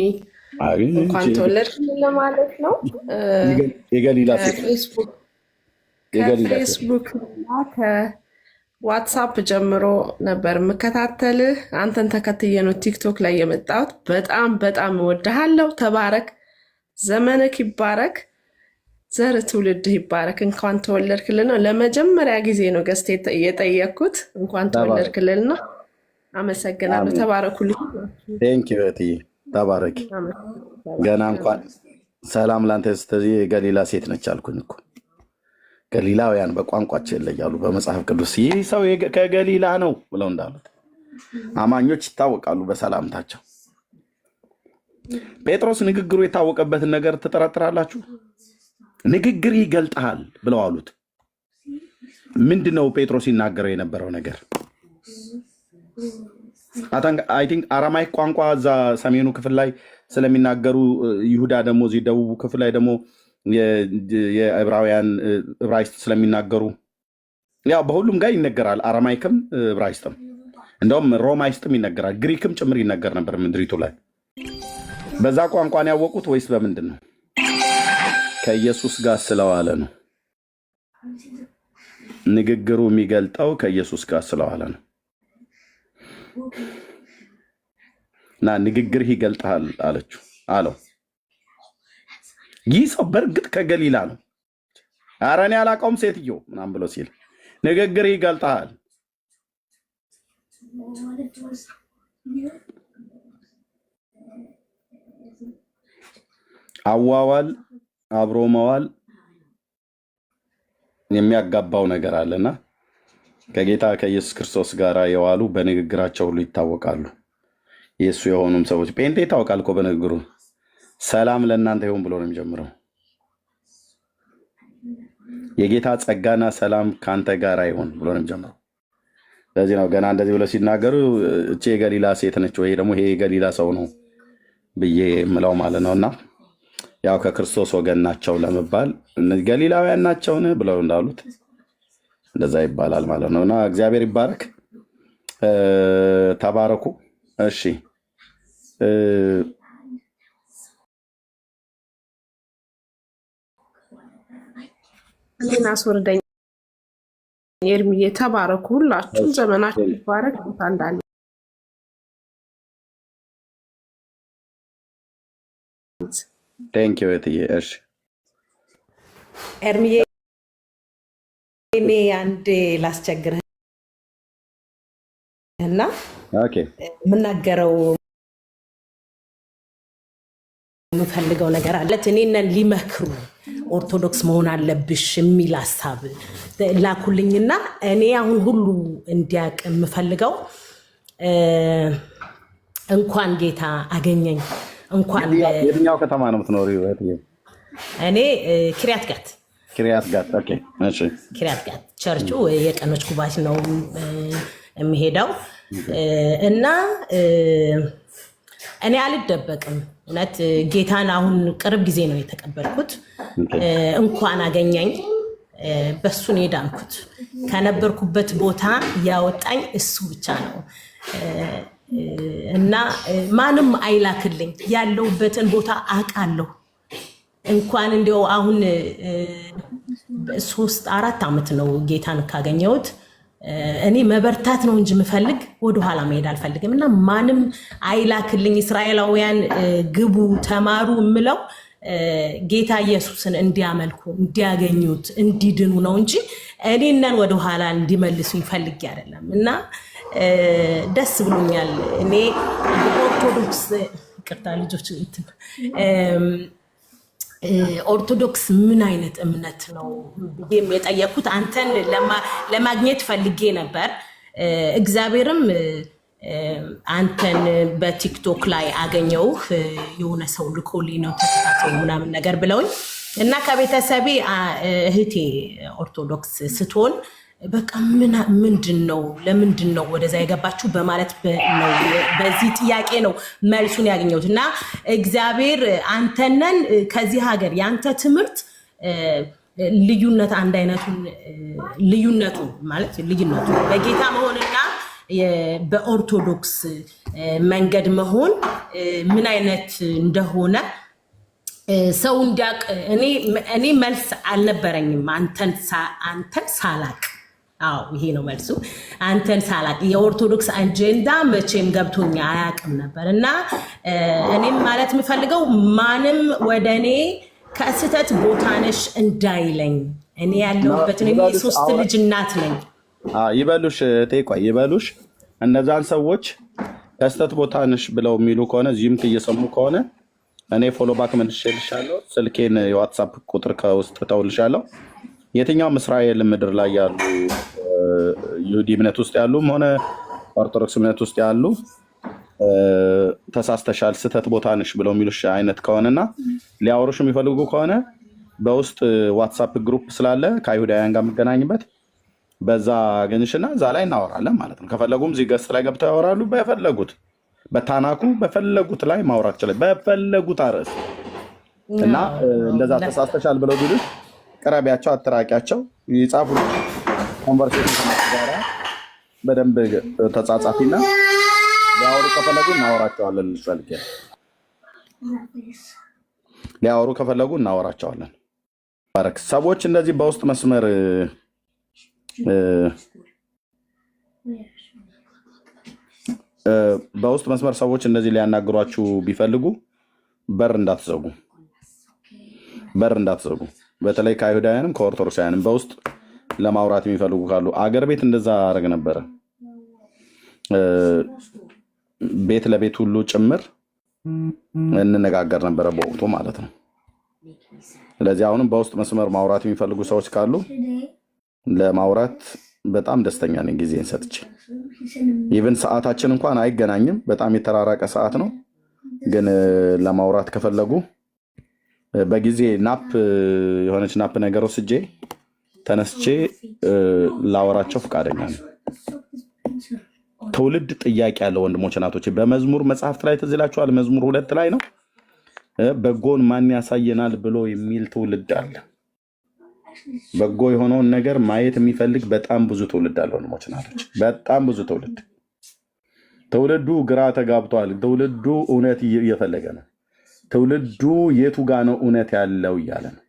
እንኳን ተወለድክ ለማለት ነው። የገሊላ ሴት ከፌስቡክ እና ከዋትሳፕ ጀምሮ ነበር የምከታተልህ። አንተን ተከትዬ ነው ቲክቶክ ላይ የመጣሁት። በጣም በጣም እወድሃለሁ። ተባረክ፣ ዘመንክ ይባረክ፣ ዘር ትውልድህ ይባረክ። እንኳን ተወለድክልን ነው። ለመጀመሪያ ጊዜ ነው ገስት የጠየቅኩት። እንኳን ተወለድክልን ነው። አመሰግናለሁ። ተባረኩልኝ። ቴንኪው እህትዬ፣ ተባረኪ። ገና እንኳን ሰላም ላንተ ስትይ የገሊላ ሴት ነች አልኩኝ እኮ። ገሊላውያን በቋንቋቸው ይለያሉ። በመጽሐፍ ቅዱስ ይህ ሰው ከገሊላ ነው ብለው እንዳሉት አማኞች ይታወቃሉ በሰላምታቸው። ጴጥሮስ ንግግሩ የታወቀበትን ነገር ትጠረጥራላችሁ? ንግግር ይገልጣል ብለው አሉት። ምንድን ነው ጴጥሮስ ይናገረው የነበረው ነገር? አይ ቲንክ አራማይክ ቋንቋ እዛ ሰሜኑ ክፍል ላይ ስለሚናገሩ፣ ይሁዳ ደግሞ እዚህ ደቡቡ ክፍል ላይ ደግሞ የዕብራውያን ዕብራይስጥ ስለሚናገሩ ያው በሁሉም ጋር ይነገራል። አራማይክም ዕብራይስጥም፣ እንደውም ሮማይስጥም ይነገራል። ግሪክም ጭምር ይነገር ነበር ምድሪቱ ላይ። በዛ ቋንቋን ያወቁት ወይስ በምንድን ነው? ከኢየሱስ ጋር ስለዋለ ነው። ንግግሩ የሚገልጠው ከኢየሱስ ጋር ስለዋለ ነው። እና ንግግርህ ይገልጣል አለችው አለው። ይህ ሰው በእርግጥ ከገሊላ ነው። ኧረ እኔ አላውቀውም ሴትዮ ምናምን ብሎ ሲል ንግግርህ ይገልጣል። አዋዋል አብሮ መዋል የሚያጋባው ነገር አለና ከጌታ ከኢየሱስ ክርስቶስ ጋር የዋሉ በንግግራቸው ሁሉ ይታወቃሉ። የእሱ የሆኑም ሰዎች ጴንጤ ይታወቃል እኮ በንግግሩ። ሰላም ለእናንተ ይሁን ብሎ ነው የሚጀምረው። የጌታ ጸጋና ሰላም ከአንተ ጋር ይሁን ብሎ ነው የሚጀምረው። ለዚህ ነው ገና እንደዚህ ብለው ሲናገሩ እቺ የገሊላ ሴት ነች ወይ ደግሞ ይሄ የገሊላ ሰው ነው ብዬ ምለው ማለት ነውና ያው ከክርስቶስ ወገን ናቸው ለመባል ገሊላውያን ናቸውን ብለው እንዳሉት እንደዛ ይባላል ማለት ነውና እግዚአብሔር ይባረክ። ተባረኩ። እሺ እኔን አስወርደኝ ኤርሚዬ። ተባረኩ ሁላችሁም፣ ዘመናችሁ ይባረክ። ቦታ እንዳለ ቴንክ ዩ እትዬ። እሺ ኤርሚዬ እኔ አንዴ ላስቸግርህ እና ኦኬ የምናገረው የምፈልገው ነገር አለት እኔን ሊመክሩ ኦርቶዶክስ መሆን አለብሽ የሚል ሀሳብ ላኩልኝና እኔ አሁን ሁሉ እንዲያውቅ የምፈልገው እንኳን ጌታ አገኘኝ እንኳን የትኛው ከተማ ነው የምትኖሪው? እኔ ኪሪያት ጋት። ኪሪያት ጋት። ኦኬ እሺ። ኪሪያት ጋት ቸርቹ የቀኖች ጉባኤ ነው የሚሄደው እና እኔ አልደበቅም። እውነት ጌታን አሁን ቅርብ ጊዜ ነው የተቀበልኩት። እንኳን አገኘኝ። በሱ ነው የዳንኩት። ከነበርኩበት ቦታ ያወጣኝ እሱ ብቻ ነው እና ማንም አይላክልኝ። ያለውበትን ቦታ አውቃለሁ። እንኳን እንዲያው አሁን 3-4 ዓመት ነው ጌታን ካገኘሁት። እኔ መበርታት ነው እንጂ የምፈልግ ወደኋላ መሄድ አልፈልግም እና ማንም አይላክልኝ። እስራኤላውያን ግቡ ተማሩ የምለው ጌታ ኢየሱስን እንዲያመልኩ እንዲያገኙት እንዲድኑ ነው እንጂ እኔነን ወደኋላ እንዲመልሱኝ ፈልጌ አይደለም እና ደስ ብሎኛል። እኔ ኦርቶዶክስ ይቅርታ ልጆች ኦርቶዶክስ ምን አይነት እምነት ነው ብዬም የጠየኩት አንተን ለማግኘት ፈልጌ ነበር። እግዚአብሔርም አንተን በቲክቶክ ላይ አገኘውህ። የሆነ ሰው ልኮልኝ ነው ተከታታይ ምናምን ነገር ብለውኝ እና ከቤተሰቤ እህቴ ኦርቶዶክስ ስትሆን በቃ ምንድን ነው ለምንድን ነው ወደዛ የገባችሁ በማለት በዚህ ጥያቄ ነው መልሱን ያገኘሁት እና እግዚአብሔር አንተነን ከዚህ ሀገር ያንተ ትምህርት ልዩነት አንድ አይነቱን ልዩነቱ ማለት ልዩነቱ በጌታ መሆንና በኦርቶዶክስ መንገድ መሆን ምን አይነት እንደሆነ ሰው እንዲያውቅ እኔ መልስ አልነበረኝም አንተን ሳላቅ። አዎ ይሄ ነው መልሱ። አንተን ሳላቅ የኦርቶዶክስ አጀንዳ መቼም ገብቶኛ አያውቅም ነበር እና እኔም ማለት የምፈልገው ማንም ወደ እኔ ከስህተት ቦታ ነሽ እንዳይለኝ። እኔ ያለሁበትን እኔ 3 ልጅ እናት ነኝ። ይበሉሽ ቴቋ ይበሉሽ። እነዛን ሰዎች ከስህተት ቦታ ነሽ ብለው የሚሉ ከሆነ ዚህም እየሰሙ ከሆነ እኔ ፎሎ ባክ መልሼልሻለሁ። ስልኬን የዋትሳፕ ቁጥር ከውስጥ ተውልሻለሁ። የትኛውም እስራኤል ምድር ላይ ያሉ ይሁዲ እምነት ውስጥ ያሉም ሆነ ኦርቶዶክስ እምነት ውስጥ ያሉ ተሳስተሻል፣ ስህተት ቦታ ነሽ ብለው የሚሉሽ አይነት ከሆነና ሊያወሩሽ የሚፈልጉ ከሆነ በውስጥ ዋትሳፕ ግሩፕ ስላለ ከአይሁዳውያን ጋር የምገናኝበት በዛ አገኝሽና እዛ ላይ እናወራለን ማለት ነው። ከፈለጉም እዚህ ገስት ላይ ገብተው ያወራሉ። በፈለጉት በታናኩ በፈለጉት ላይ ማውራት ይችላል፣ በፈለጉት አርዕስት እና እንደዛ ተሳስተሻል ብለው ቢሉሽ ቅረቢያቸው፣ አትራቂያቸው፣ ይጻፉ። ኮንቨርሴሽን ጋራ በደንብ ተጻጻፊና ሊያወሩ ከፈለጉ እናወራቸዋለን። ሊያወሩ ከፈለጉ እናወራቸዋለን። ባረክ ሰዎች እንደዚህ በውስጥ መስመር ሰዎች እንደዚህ ሊያናግሯችሁ ቢፈልጉ በር እንዳትዘጉ። በተለይ ከአይሁዳውያንም ከኦርቶዶክሳውያንም በውስጥ ለማውራት የሚፈልጉ ካሉ አገር ቤት እንደዛ አደረግ ነበረ። ቤት ለቤት ሁሉ ጭምር እንነጋገር ነበረ በወቅቱ ማለት ነው። ስለዚህ አሁንም በውስጥ መስመር ማውራት የሚፈልጉ ሰዎች ካሉ ለማውራት በጣም ደስተኛ ነኝ። ጊዜን ሰጥቼ ኢቭን ሰዓታችን እንኳን አይገናኝም፣ በጣም የተራራቀ ሰዓት ነው። ግን ለማውራት ከፈለጉ በጊዜ ናፕ የሆነች ናፕ ነገር ወስጄ ተነስቼ ላወራቸው ፈቃደኛ ነኝ። ትውልድ ጥያቄ ያለው ወንድሞች እናቶች፣ በመዝሙር መጽሐፍት ላይ ትዝ ይላችኋል። መዝሙር 2 ላይ ነው በጎን ማን ያሳየናል ብሎ የሚል ትውልድ አለ። በጎ የሆነውን ነገር ማየት የሚፈልግ በጣም ብዙ ትውልድ አለ ወንድሞች እናቶች፣ በጣም ብዙ ትውልድ። ትውልዱ ግራ ተጋብቷል። ትውልዱ እውነት እየፈለገ ነው። ትውልዱ የቱ ጋ ነው እውነት ያለው እያለ ነው።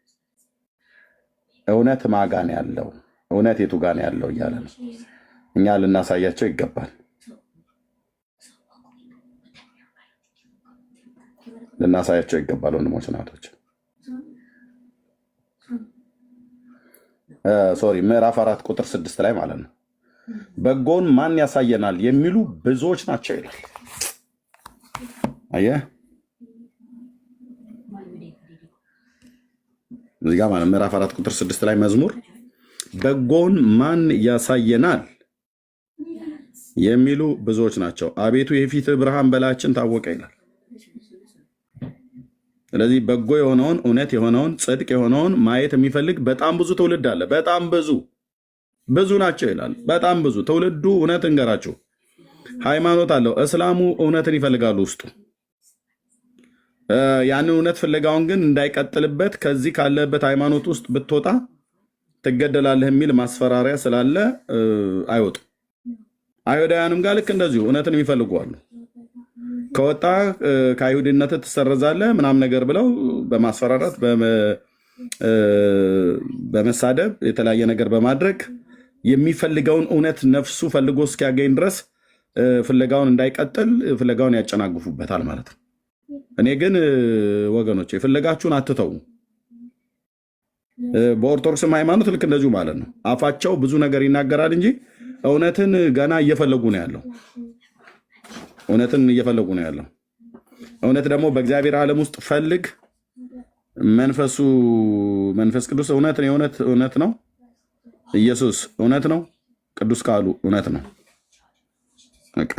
እውነት ማጋ ነው ያለው፣ እውነት የቱ ጋ ነው ያለው እያለ ነው። እኛ ልናሳያቸው ይገባል፣ ልናሳያቸው ይገባል ወንድሞች እናቶች። ሶሪ ምዕራፍ 4 ቁጥር 6 ላይ ማለት ነው በጎን ማን ያሳየናል የሚሉ ብዙዎች ናቸው ይላል። አየህ እዚህ ጋር ማለት ምዕራፍ 4 ቁጥር 6 ላይ መዝሙር በጎን ማን ያሳየናል የሚሉ ብዙዎች ናቸው። አቤቱ የፊትህ ብርሃን በላያችን ታወቀ ይላል። ስለዚህ በጎ የሆነውን እውነት የሆነውን ጽድቅ የሆነውን ማየት የሚፈልግ በጣም ብዙ ትውልድ አለ። በጣም ብዙ ናቸው ይላል። በጣም ብዙ ትውልዱ እውነት እንገራችሁ ሃይማኖት አለው። እስላሙ እውነትን ይፈልጋሉ ውስጡ። ያንን እውነት ፍለጋውን ግን እንዳይቀጥልበት ከዚህ ካለበት ሃይማኖት ውስጥ ብትወጣ ትገደላለህ የሚል ማስፈራሪያ ስላለ አይወጡ። አይሁዳውያንም ጋር ልክ እንደዚሁ እውነትን የሚፈልጉ አሉ። ከወጣ ከአይሁድነት ትሰረዛለህ ምናምን ነገር ብለው በማስፈራራት በመሳደብ የተለያየ ነገር በማድረግ የሚፈልገውን እውነት ነፍሱ ፈልጎ እስኪያገኝ ድረስ ፍለጋውን እንዳይቀጥል ፍለጋውን ያጨናግፉበታል ማለት ነው። እኔ ግን ወገኖች ፍለጋችሁን አትተው። በኦርቶዶክስም ሃይማኖት ልክ እንደዚሁ ማለት ነው። አፋቸው ብዙ ነገር ይናገራል እንጂ እውነትን ገና እየፈለጉ ነው ያለው። እውነትን እየፈለጉ ነው ያለው። እውነት ደግሞ በእግዚአብሔር ዓለም ውስጥ ፈልግ። መንፈስ ቅዱስ እውነት ነው። ኢየሱስ እውነት ነው። ቅዱስ ቃሉ እውነት ነው።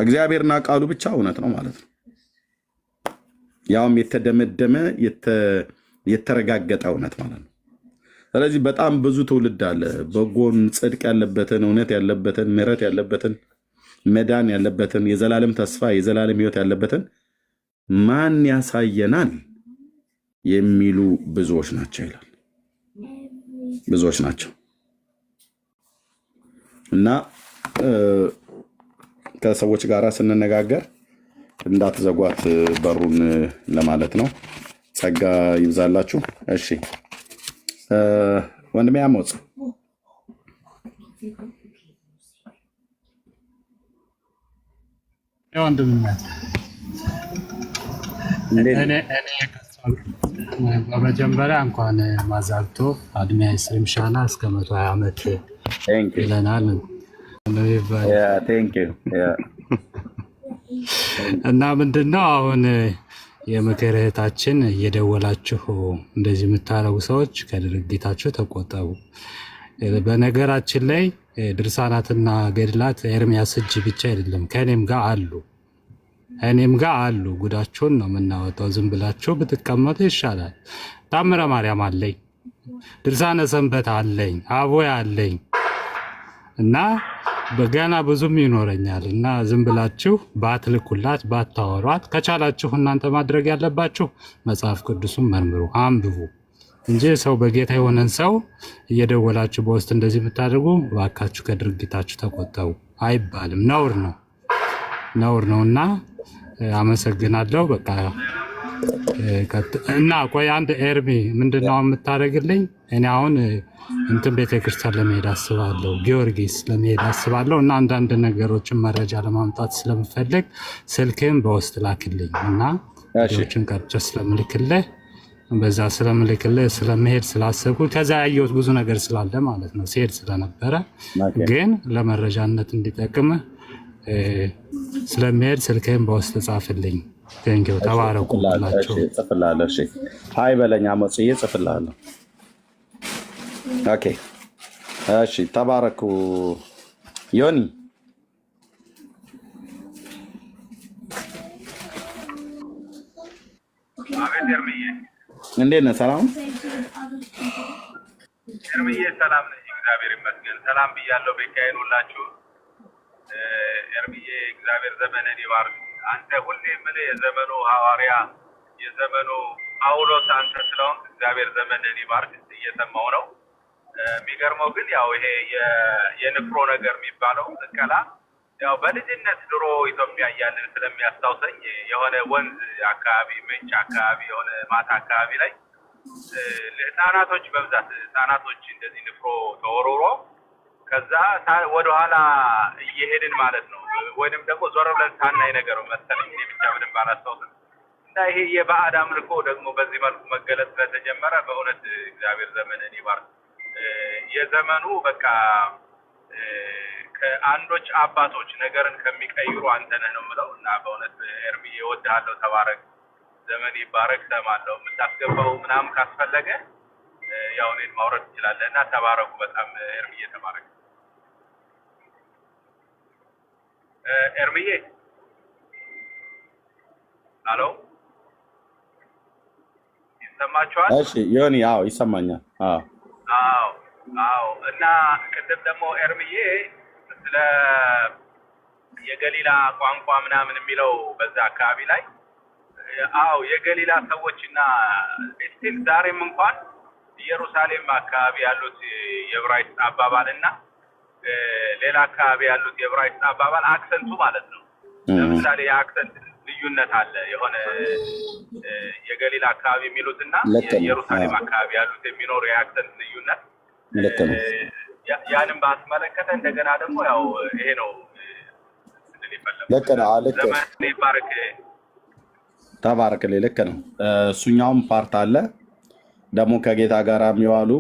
እግዚአብሔርና ቃሉ ብቻ እውነት ነው ማለት ነው። ያውም የተደመደመ የተረጋገጠ እውነት ማለት ነው። ስለዚህ በጣም ብዙ ትውልድ አለ። በጎን ጽድቅ ያለበትን እውነት ያለበትን ምሕረት ያለበትን መዳን ያለበትን የዘላለም ተስፋ የዘላለም ሕይወት ያለበትን ማን ያሳየናል የሚሉ ብዙዎች ናቸው ይላል። ብዙዎች ናቸው እና ከሰዎች ጋር ስንነጋገር እንዳትዘጓት በሩን ለማለት ነው። ጸጋ ይብዛላችሁ። እሺ ወንድሜ አሞጽ ወንድምነት በመጀመሪያ እንኳን ማዛልቶ አድሜ አይስሪም ሻና እስከ 120 ዓመት ይለናል እና ምንድነው አሁን የምክር እህታችን እየደወላችሁ እንደዚህ የምታረጉ ሰዎች ከድርጊታችሁ ተቆጠቡ። በነገራችን ላይ ድርሳናትና ገድላት ኤርሚያስ እጅ ብቻ አይደለም ከእኔም ጋር አሉ። ጉዳችሁን ነው የምናወጣው። ዝም ብላችሁ ብትቀመጡ ይሻላል። ታምረ ማርያም አለኝ፣ ድርሳነ ሰንበት አለኝ፣ አቦይ አለኝ እና በገና ብዙም ይኖረኛል እና ዝም ብላችሁ ባትልኩላት ባታወሯት፣ ከቻላችሁ እናንተ ማድረግ ያለባችሁ መጽሐፍ ቅዱስን መርምሩ፣ አንብቡ እንጂ ሰው በጌታ የሆነን ሰው እየደወላችሁ በውስጥ እንደዚህ የምታደርጉ እባካችሁ ከድርጊታችሁ ተቆጠቡ አይባልም። ነውር ነው እና አመሰግናለሁ። በቃ እና ቆይ አንድ ኤርሚ ምንድነው የምታደርግልኝ? እኔ አሁን እንትን ቤተክርስቲያን ለመሄድ አስባለሁ፣ ጊዮርጊስ ለመሄድ አስባለሁ እና አንዳንድ ነገሮችን መረጃ ለማምጣት ስለምፈልግ ስልክም በውስጥ ላክልኝ እና ቪዲዮችን ቀርጬ ስለምልክልህ በዛ ስለመሄድ ስላሰብኩ ከዛ ያየሁት ብዙ ነገር ስላለ ማለት ነው ሲሄድ ስለነበረ ግን ለመረጃነት እንዲጠቅም ስለመሄድ ስልክም በውስጥ ጻፍልኝ። ቴንኪው ተባረኩ። ጽፍላለሁ። እሺ ሃይ በለኝ አሞጽዬ ጽፍላለሁ። ኦኬ እሺ ተባረኩ። ዮኒ እንዴት ነህ? ሰላም ኤርምዬ? ሰላም ነኝ፣ እግዚአብሔር ይመስገን። ሰላም ብያለሁ። ቤካዬን ሁላችሁ ኤርምዬ እግዚአብሔር ዘመንን ይባርክ። አንተ ሁሌ የምልህ የዘመኑ ሐዋርያ የዘመኑ ጳውሎስ አንተ ስለሆንክ እግዚአብሔር ዘመንን ይባርክ። እየሰማው ነው። የሚገርመው ግን ያው ይሄ የንፍሮ ነገር የሚባለው ቅቀላ ያው በልጅነት ድሮ ኢትዮጵያ እያለን ስለሚያስታውሰኝ የሆነ ወንዝ አካባቢ ምንጭ አካባቢ የሆነ ማታ አካባቢ ላይ ህፃናቶች በብዛት ህፃናቶች እንደዚህ ንፍሮ ተወርውሮ ከዛ ወደኋላ እየሄድን ማለት ነው። ወይንም ደግሞ ዞር ብለን ሳናይ ነገር መሰለኝ ብቻ በደንብ አላስታውስም። እና ይሄ የባዕድ አምልኮ ደግሞ በዚህ መልኩ መገለጽ ስለተጀመረ በእውነት እግዚአብሔር ዘመንን ይባርክ። የዘመኑ በቃ ከአንዶች አባቶች ነገርን ከሚቀይሩ አንተ ነህ ነው የምለው። እና በእውነት ኤርሚዬ እወድሃለሁ። ተባረክ፣ ዘመን ይባረክ። ሰማለሁ የምታስገባው ምናምን ካስፈለገ ያው እኔን ማውረድ ትችላለህ። እና ተባረኩ በጣም ኤርሚዬ ተባረክ። ኤርሚዬ አሎ ይሰማችኋል? እሺ ዮኒ፣ አዎ ይሰማኛል። አዎ። እና ቅድም ደግሞ ኤርሚዬ ስለ የገሊላ ቋንቋ ምናምን የሚለው በዛ አካባቢ ላይ አዎ የገሊላ ሰዎችና ስቲል ዛሬም እንኳን ኢየሩሳሌም አካባቢ ያሉት የዕብራይስጥ አባባልና ሌላ አካባቢ ያሉት የዕብራይስጥ አባባል አክሰንቱ ማለት ነው። ለምሳሌ የአክሰንት ልዩነት አለ። የሆነ የገሊላ አካባቢ የሚሉትና የኢየሩሳሌም አካባቢ ያሉት የሚኖሩ የአክሰንት ልዩነት ያንን ባስመለከተ እንደገና ደግሞ ያው ይሄ ነው ልክ ነው። ተባረክልኝ። ልክ ነው። እሱኛውም ፓርት አለ ደግሞ ከጌታ ጋር የሚዋሉ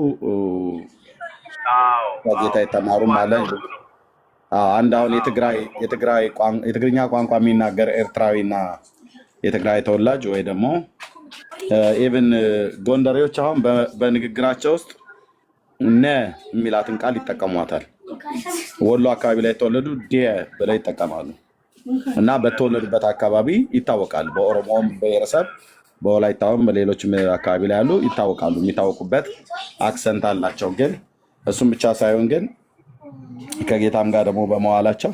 ከጌታ የተማሩም አለ። አንድ አሁን የትግርኛ ቋንቋ የሚናገር ኤርትራዊና የትግራይ ተወላጅ ወይ ደግሞ ኢቭን ጎንደሬዎች አሁን በንግግራቸው ውስጥ ነ የሚላትን ቃል ይጠቀሟታል። ወሎ አካባቢ ላይ የተወለዱ ዴ ብለው ይጠቀማሉ እና በተወለዱበት አካባቢ ይታወቃል። በኦሮሞም ብሔረሰብ በወላይታውም በሌሎችም አካባቢ ላይ ያሉ ይታወቃሉ። የሚታወቁበት አክሰንት አላቸው። ግን እሱም ብቻ ሳይሆን ግን ከጌታም ጋር ደግሞ በመዋላቸው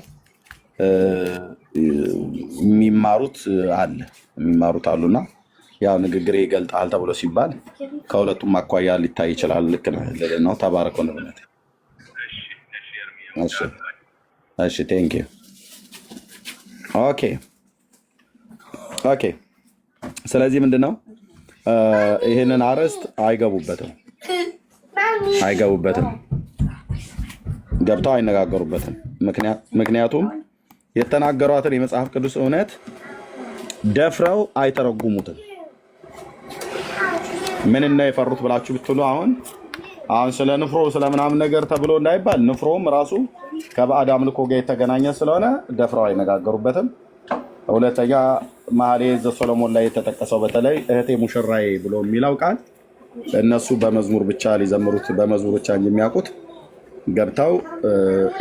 የሚማሩት አሉና ያው ንግግር ይገልጣል ተብሎ ሲባል ከሁለቱም አኳያ ሊታይ ይችላል። ልክ ነው። ተባረክ ወንድምነት። እሺ ቴንክ ዩ። ኦኬ። ስለዚህ ምንድነው ይሄንን አርዕስት አይገቡበትም፣ ገብተው አይነጋገሩበትም። ምክንያቱም የተናገሯትን የመጽሐፍ ቅዱስ እውነት ደፍረው አይተረጉሙትም። ምንና የፈሩት ብላችሁ ብትሉ አሁን ስለ ንፍሮ ስለምናምን ነገር ተብሎ እንዳይባል ንፍሮም ራሱ ከባዕድ አምልኮ ጋር የተገናኘ ስለሆነ ደፍረው አይነጋገሩበትም። ሁለተኛ መኃልየ ዘሰሎሞን ላይ የተጠቀሰው በተለይ እህቴ ሙሽራዬ ብሎ የሚለው ቃል እነሱ በመዝሙር ብቻ ሊዘምሩት በመዝሙር ብቻ የሚያውቁት ገብተው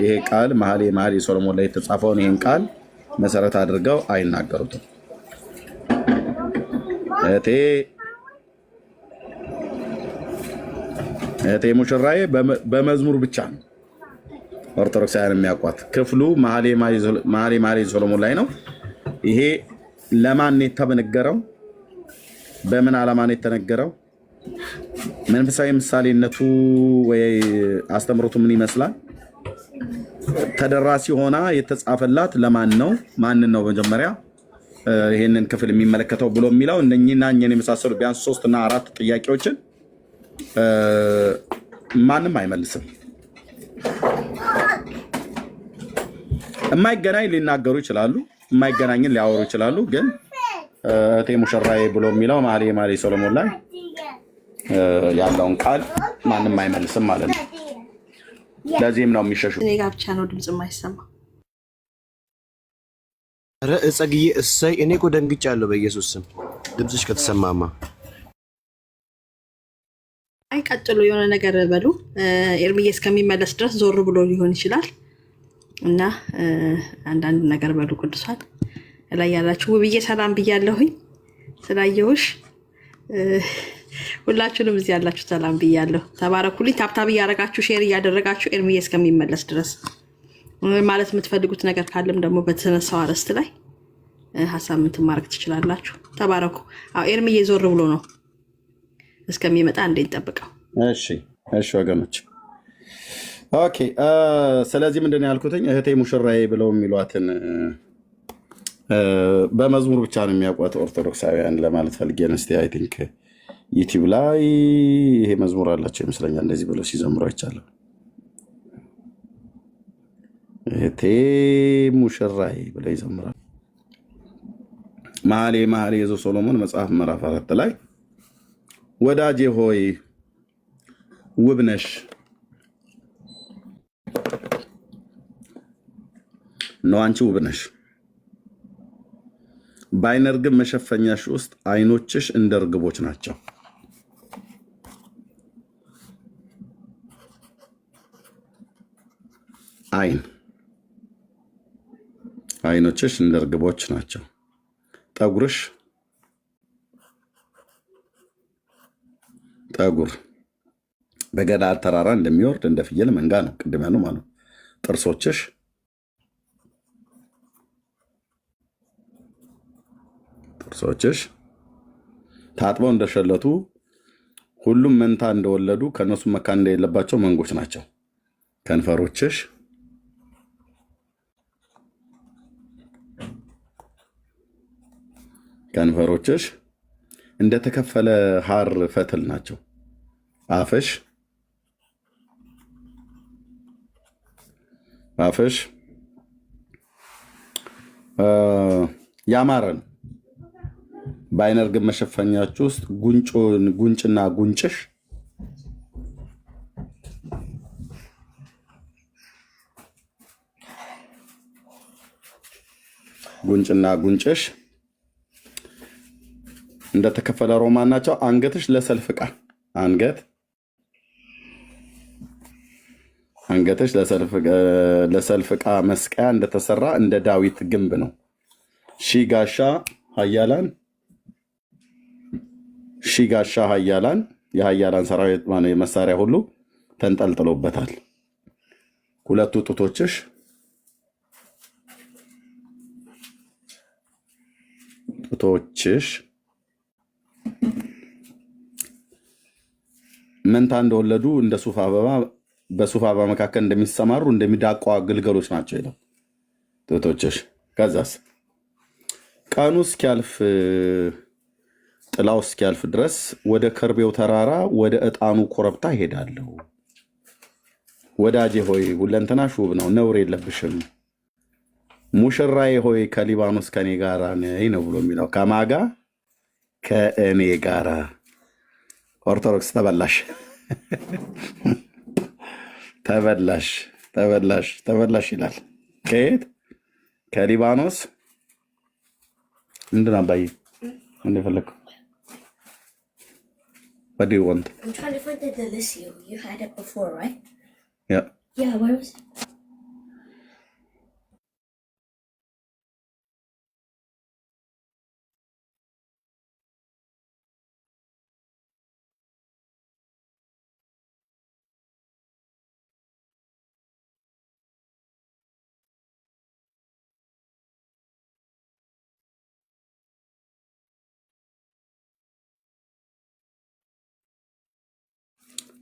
ይሄ ቃል መኃልየ ሰሎሞን ላይ የተጻፈውን ይሄን ቃል መሰረት አድርገው አይናገሩትም። እህቴ ሙሽራዬ በመዝሙር ብቻ ነው ኦርቶዶክሳውያን የሚያውቋት። ክፍሉ መኃልየ ሰሎሞን ላይ ነው። ይሄ ለማን የተነገረው? በምን ዓላማ ነው የተነገረው? መንፈሳዊ ምሳሌነቱ ወይ አስተምሮቱ ምን ይመስላል? ተደራሲ ሆና የተጻፈላት ለማን ነው? ማንን ነው መጀመሪያ ይሄንን ክፍል የሚመለከተው ብሎ የሚለው እነኚህና እኛን የመሳሰሉ ቢያንስ 3 እና 4 ጥያቄዎችን ማንም አይመልስም። የማይገናኝ ሊናገሩ ይችላሉ፣ የማይገናኝን ሊያወሩ ይችላሉ። ግን እህቴ ሙሽራዬ ብሎ የሚለው መኃልየ ሰሎሞን ላይ ያለውን ቃል ማንም አይመልስም ማለት ነው። ለዚህም ነው የሚሸሹ። እኔ ጋር ብቻ ነው ድምፅ የማይሰማ። ኧረ እጸግዬ እሰይ! እኔ እኮ ደንግጫለሁ በኢየሱስ ስም ድምፅሽ ከተሰማማ። አይቀጥሉ የሆነ ነገር በሉ። ኤርሚዬ እስከሚመለስ ድረስ ዞር ብሎ ሊሆን ይችላል እና አንዳንድ ነገር በሉ። ቅዱሳን ላይ ያላችሁ ውብዬ ሰላም ብያለሁኝ። ስላየሁሽ ሁላችሁንም እዚህ ያላችሁ ሰላም ብያለሁ። ተባረኩልኝ። ታብታብ እያደረጋችሁ ሼር እያደረጋችሁ ኤርሚዬ እስከሚመለስ ድረስ ማለት የምትፈልጉት ነገር ካለም ደግሞ በተነሳው አርዕስት ላይ ሀሳብ ማድረግ ትችላላችሁ። ተባረኩ። ኤርሚዬ ዞር ብሎ ነው እስከሚመጣ እንጠብቀው። እሺ ወገኖች፣ ኦኬ። ስለዚህ ምንድነው ያልኩትኝ እህቴ ሙሽራዬ ብለው የሚሏትን በመዝሙር ብቻ ነው የሚያውቋት ኦርቶዶክሳውያን ለማለት ፈልጌ ነው። እስቲ አይ ቲንክ ዩቲዩብ ላይ ይሄ መዝሙር አላቸው ይመስለኛል፣ እንደዚህ ብለው ሲዘምሩ አይቻለሁ። እህቴ ሙሽራዬ ብለው ይዘምራል። መኃልየ ዘሰሎሞን መጽሐፍ ምዕራፍ 4 ላይ ወዳጄ ሆይ ውብ ነሽ ነው፣ አንቺ ውብ ነሽ፣ በዓይነ ርግብ መሸፈኛሽ ውስጥ ዓይኖችሽ እንደ ርግቦች ናቸው። ዓይኖችሽ እንደ ርግቦች ናቸው። ጠጉር በገለዓድ ተራራ እንደሚወርድ እንደ ፍየል መንጋ ነው። ቅድም ያለው ማለት ነው። ጥርሶችሽ ታጥበው እንደሸለቱ ሁሉም መንታ እንደወለዱ ከነሱ መካን እንደሌለባቸው መንጎች ናቸው። ከንፈሮችሽ እንደተከፈለ ሐር ፈትል ናቸው። አፍሽ ያማረ ነው። በዓይነ ርግብ መሸፈኛች ውስጥ ጉንጭና ጉንጭሽ እንደተከፈለ ሮማን ናቸው። አንገትሽ አንገትሽ ለሰልፍ ዕቃ መስቀያ እንደተሰራ እንደ ዳዊት ግንብ ነው። ሺህ ጋሻ ኃያላን የኃያላን ሰራዊት መሳሪያ ሁሉ ተንጠልጥሎበታል። ሁለቱ ጡቶችሽ መንታ እንደወለዱ እንደ ሱፍ አበባ በሱፍ አበባ መካከል እንደሚሰማሩ እንደሚዳቋ ግልገሎች ናቸው ይላል። ጡቶችሽ ከዛስ ቀኑ እስኪያልፍ ጥላው እስኪያልፍ ድረስ ወደ ከርቤው ተራራ ወደ ዕጣኑ ኮረብታ ሄዳለሁ። ወዳጄ ሆይ ሁለንተናሽ ውብ ነው፣ ነውር የለብሽም። ሙሽራዬ ሆይ ከሊባኖስ ከኔ ጋራ ነይ ነው ብሎ የሚለው። ከማጋ ከእኔ ጋራ። ኦርቶዶክስ ተበላሽ ይላል። ከየት? ከሊባኖስ። ምንድን አባዬ እንደፈለግኩ What do you want? I'm trying to find the Delisio. You had it before, right? Yeah. Yeah, where was it?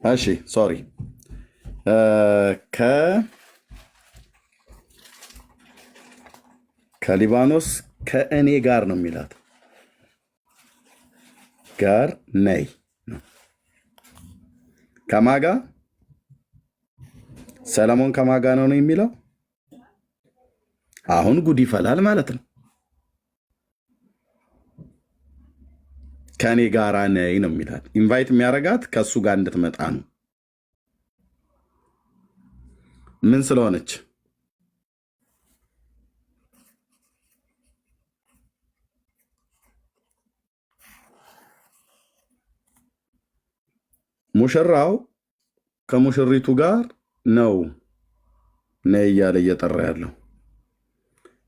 እሺ ሶሪ ከሊባኖስ ከእኔ ጋር ነው የሚላት። ጋር ነይ ከማጋ ሰለሞን ከማጋ ነው የሚለው። አሁን ጉድ ይፈላል ማለት ነው። ከኔ ጋራ ነይ ነው የሚላት። ኢንቫይት የሚያረጋት ከሱ ጋር እንድትመጣ ነው። ምን ስለሆነች? ሙሽራው ከሙሽሪቱ ጋር ነው ነይ እያለ እየጠራ ያለው።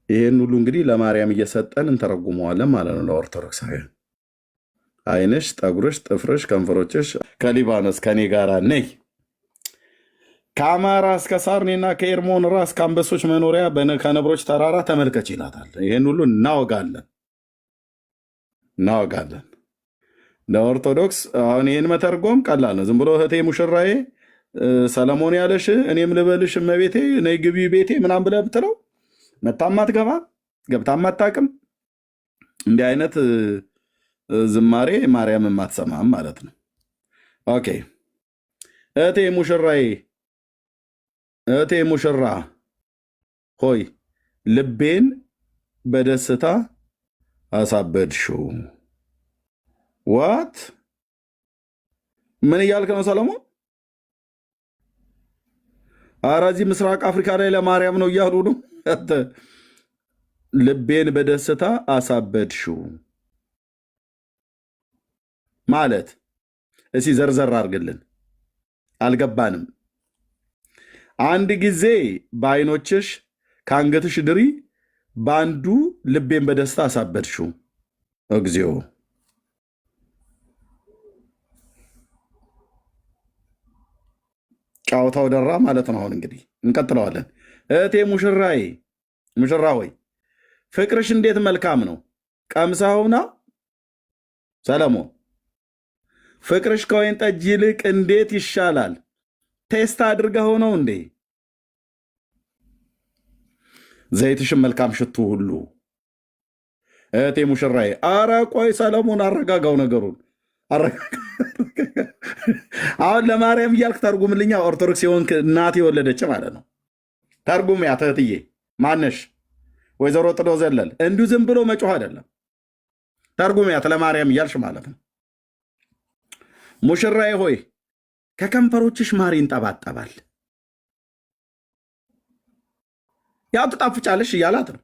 ይሄን ሁሉ እንግዲህ ለማርያም እየሰጠን እንተረጉመዋለን ማለት ነው ለኦርቶዶክሳውያን። ዓይንሽ፣ ጠጉርሽ፣ ጥፍርሽ፣ ከንፈሮችሽ ከሊባኖስ ከኔ ጋራ ነይ። ከአማራ እስከ ሳርኔና ከኤርሞን ራስ ከአንበሶች መኖሪያ ከነብሮች ተራራ ተመልከች ይላታል። ይህን ሁሉ እናወጋለን። ለኦርቶዶክስ አሁን ይህን መተርጎም ቀላል ነው። ዝም ብሎ እህቴ ሙሽራዬ ሰለሞን ያለሽ እኔም ልበልሽ እመቤቴ ነይ ግቢ ቤቴ ምናምን ብለህ ብትለው መታም አትገባ ገብታም አታውቅም። እንዲህ አይነት ዝማሬ ማርያም የማትሰማም ማለት ነው። ኦኬ እህቴ ሙሽራ ሆይ ልቤን በደስታ አሳበድሽው። ዋት ምን እያልክ ነው ሰለሞን? ኧረ እዚህ ምስራቅ አፍሪካ ላይ ለማርያም ነው እያሉ ነው። ልቤን በደስታ አሳበድሽው ማለት እስኪ ዘርዘር አድርግልን፣ አልገባንም። አንድ ጊዜ በዓይኖችሽ ከአንገትሽ ድሪ በአንዱ ልቤን በደስታ አሳበድሽው። እግዚኦ ጫወታው ደራ ማለት ነው። አሁን እንግዲህ እንቀጥለዋለን። እህቴ ሙሽራ ሆይ ፍቅርሽ እንዴት መልካም ነው። ቀምሰኸውና ሰለሞን ፍቅርሽ ከወይን ጠጅ ይልቅ እንዴት ይሻላል። ቴስት አድርገኸው ነው እንዴ? ዘይትሽን መልካም ሽቱ ሁሉ። እህቴ ሙሽራዬ አረ ቆይ ሰለሞን አረጋጋው ነገሩን። አሁን ለማርያም እያልክ ተርጉምልኛ። ኦርቶዶክስ የሆንክ እናት የወለደች ማለት ነው። ተርጉም ያ እህትዬ ማነሽ? ወይዘሮ ጥዶ ዘለል እንዲሁ ዝም ብሎ መጮህ አይደለም። ተርጉም ያት ለማርያም እያልሽ ማለት ነው። ሙሽራዬ ሆይ ከከንፈሮችሽ ማር ይንጠባጠባል። ያው ትጣፍጫለሽ እያላት ነው።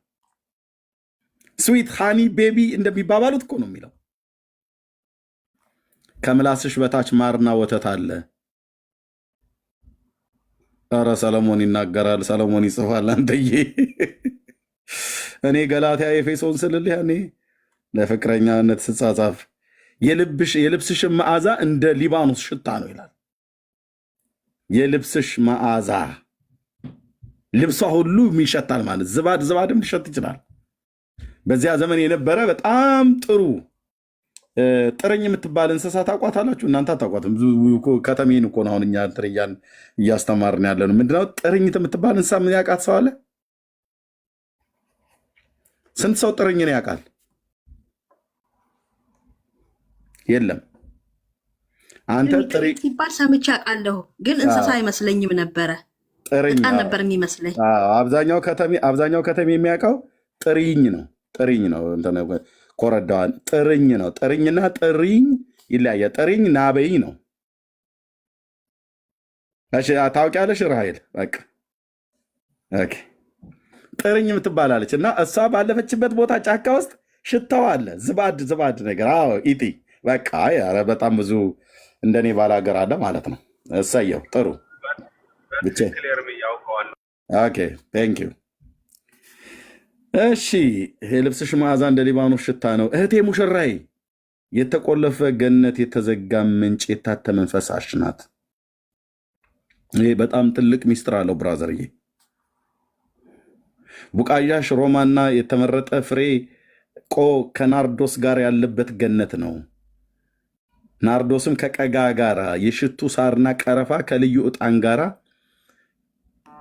ስዊት ሃኒ ቤቢ እንደሚባባሉት እኮ ነው የሚለው። ከምላስሽ በታች ማርና ወተት አለ። ኧረ ሰለሞን ይናገራል፣ ሰለሞን ይጽፋል። አንተዬ እኔ ገላትያ ኤፌሶን ስልልህ ያኔ ለፍቅረኛነት ስጻጻፍ የልብስሽን መዓዛ እንደ ሊባኖስ ሽታ ነው ይላል። የልብስሽ መዓዛ ልብሷ ሁሉ ይሸታል ማለት ዝባድም ሊሸት ይችላል። በዚያ ዘመን የነበረ በጣም ጥሩ ጥርኝ የምትባል እንስሳ ታውቋታላችሁ? እናንተ አታውቋትም። ከተሜን እኮ ነው አሁን እኛ ትርያን እያስተማርን ያለ ነው። ምንድነው ጥርኝት የምትባል እንስሳ? ምን ያውቃት ሰው አለ? ስንት ሰው ጥርኝን ያውቃል? የለም። አንተ ጥርኝ ሲባል ሰምቼ አውቃለሁ፣ ግን እንስሳ አይመስለኝም ነበረ። በጣም ነበር የሚመስለኝ። አብዛኛው ከተሜ የሚያውቀው ጥርኝ ነው። ጥርኝ ነው ኮረዳዋን ጥርኝ ነው። ጥርኝና ጥሪኝ ይለያያል። ጥርኝ ናበይ ነው። ታውቂያለሽ ራሄል? በቃ ጥርኝ የምትባላለች እና እሷ ባለፈችበት ቦታ ጫካ ውስጥ ሽታው አለ። ዝባድ ነገር። አዎ ኢጢ በቃ ኧረ በጣም ብዙ እንደኔ ባላገር አለ ማለት ነው። እሰየው ጥሩ ብቻ ቴንክ ዩ። እሺ የልብስሽ መዓዛ እንደ ሊባኖስ ሽታ ነው። እህቴ ሙሽራይ የተቆለፈ ገነት የተዘጋ ምንጭ የታተመን ፈሳሽ ናት። ይህ በጣም ትልቅ ሚስጥር አለው ብራዘርዬ። ቡቃያሽ ሮማና የተመረጠ ፍሬ ከናርዶስ ጋር ያለበት ገነት ነው። ናርዶስም ከቀጋ ጋራ፣ የሽቱ ሳርና ቀረፋ ከልዩ ዕጣን ጋራ፣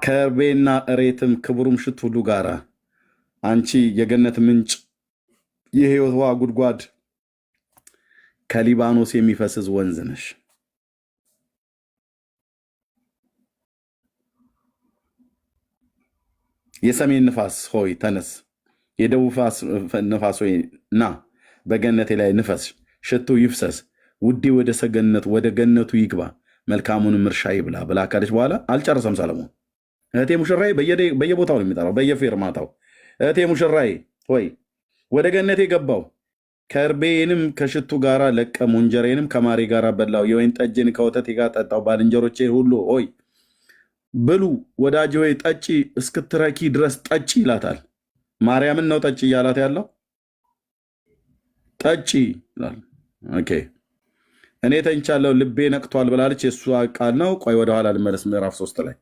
ከርቤና እሬትም ክቡሩም ሽቱ ሁሉ ጋራ አንቺ የገነት ምንጭ የሕይወት ውሃ ጉድጓድ ከሊባኖስ የሚፈስዝ ወንዝ ነሽ። የሰሜን ንፋስ ሆይ ተነስ፣ የደቡብ ንፋስ ሆይ ና፣ በገነቴ ላይ ንፈስ፣ ሽቱ ይፍሰስ፣ ውዴ ወደ ሰገነት ወደ ገነቱ ይግባ፣ መልካሙንም እርሻ ይብላ ብላ ካለች በኋላ አልጨረሰም ሰለሞን። እህቴ ሙሽራዬ በየቦታው ነው የሚጠራው፣ በየፌርማታው እህቴ ሙሽራዬ ሆይ ወደ ገነቴ ገባው፣ ከርቤንም ከሽቱ ጋር ለቀሙ፣ እንጀራዬንም ከማሬ ጋር በላው፣ የወይን ጠጅን ከወተቴ ጋር ጠጣው። ባልንጀሮቼ ሁሉ ሆይ ብሉ፣ ወዳጅ ሆይ ጠጪ፣ እስክትረኪ ድረስ ጠጪ ይላታል። ማርያምን ነው ጠጪ እያላት ያለው። ጠጪ ይላል። ኦኬ እኔ ተኝቻለሁ ልቤ ነቅቷል ብላለች። የእሷ ቃል ነው። ቆይ ወደኋላ ልመለስ። ምዕራፍ 3 ላይ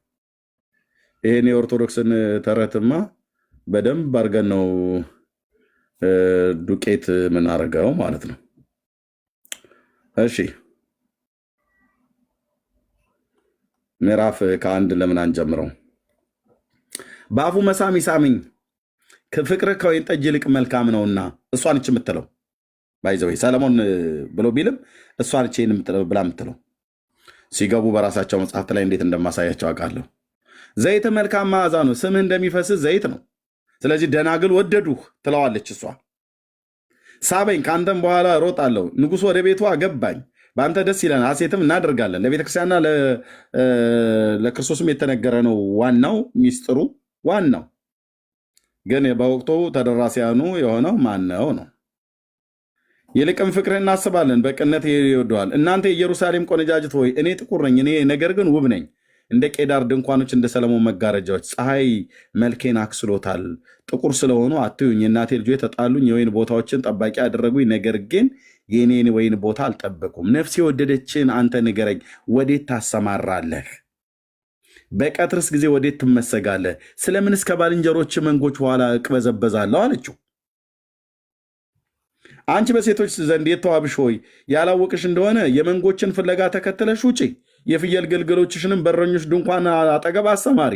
ይህን የኦርቶዶክስን ተረትማ በደንብ አድርገን ነው ዱቄት ምናደርገው ማለት ነው። እሺ ምዕራፍ ከአንድ ለምን አንጀምረው? በአፉ መሳም ይሳምኝ ፍቅር ከወይን ጠጅ ይልቅ መልካም ነውና። እሷን እች የምትለው ባይዘወይ ሰለሞን ብሎ ቢልም እሷን እች ብላ የምትለው ሲገቡ በራሳቸው መጽሐፍት ላይ እንዴት እንደማሳያቸው አውቃለሁ። ዘይት መልካም መዓዛ ነው፣ ስምህ እንደሚፈስስ ዘይት ነው። ስለዚህ ደናግል ወደዱህ ትለዋለች እሷ። ሳበኝ ከአንተም በኋላ እሮጣለሁ፣ ንጉሥ ወደ ቤቱ አገባኝ፣ በአንተ ደስ ይለን ሐሴትም እናደርጋለን። ለቤተክርስቲያንና ለክርስቶስም የተነገረ ነው። ዋናው ሚስጥሩ ዋናው ግን በወቅቱ ተደራሲያኑ የሆነው ማነው ነው። ይልቅም ፍቅርህ እናስባለን፣ በቅነት ይወደዋል። እናንተ የኢየሩሳሌም ቆነጃጅት ሆይ እኔ ጥቁር ነኝ፣ እኔ ነገር ግን ውብ ነኝ፣ እንደ ቄዳር ድንኳኖች እንደ ሰለሞን መጋረጃዎች። ፀሐይ መልኬን አክስሎታል፣ ጥቁር ስለሆኑ አትዩኝ። የእናቴ ልጆች ተጣሉኝ፣ የወይን ቦታዎችን ጠባቂ ያደረጉኝ፣ ነገር ግን የኔን ወይን ቦታ አልጠበቁም። ነፍሴ የወደደችን አንተ ንገረኝ፣ ወዴት ታሰማራለህ? በቀትርስ ጊዜ ወዴት ትመሰጋለህ? ስለምንስ ከባልንጀሮች መንጎች በኋላ እቅበዘበዛለሁ አለችው። አንቺ በሴቶች ዘንድ የተዋብሽ ሆይ ያላወቅሽ እንደሆነ የመንጎችን ፍለጋ ተከትለሽ ውጪ፣ የፍየል ግልገሎችሽንም በረኞች ድንኳን አጠገብ አሰማሪ።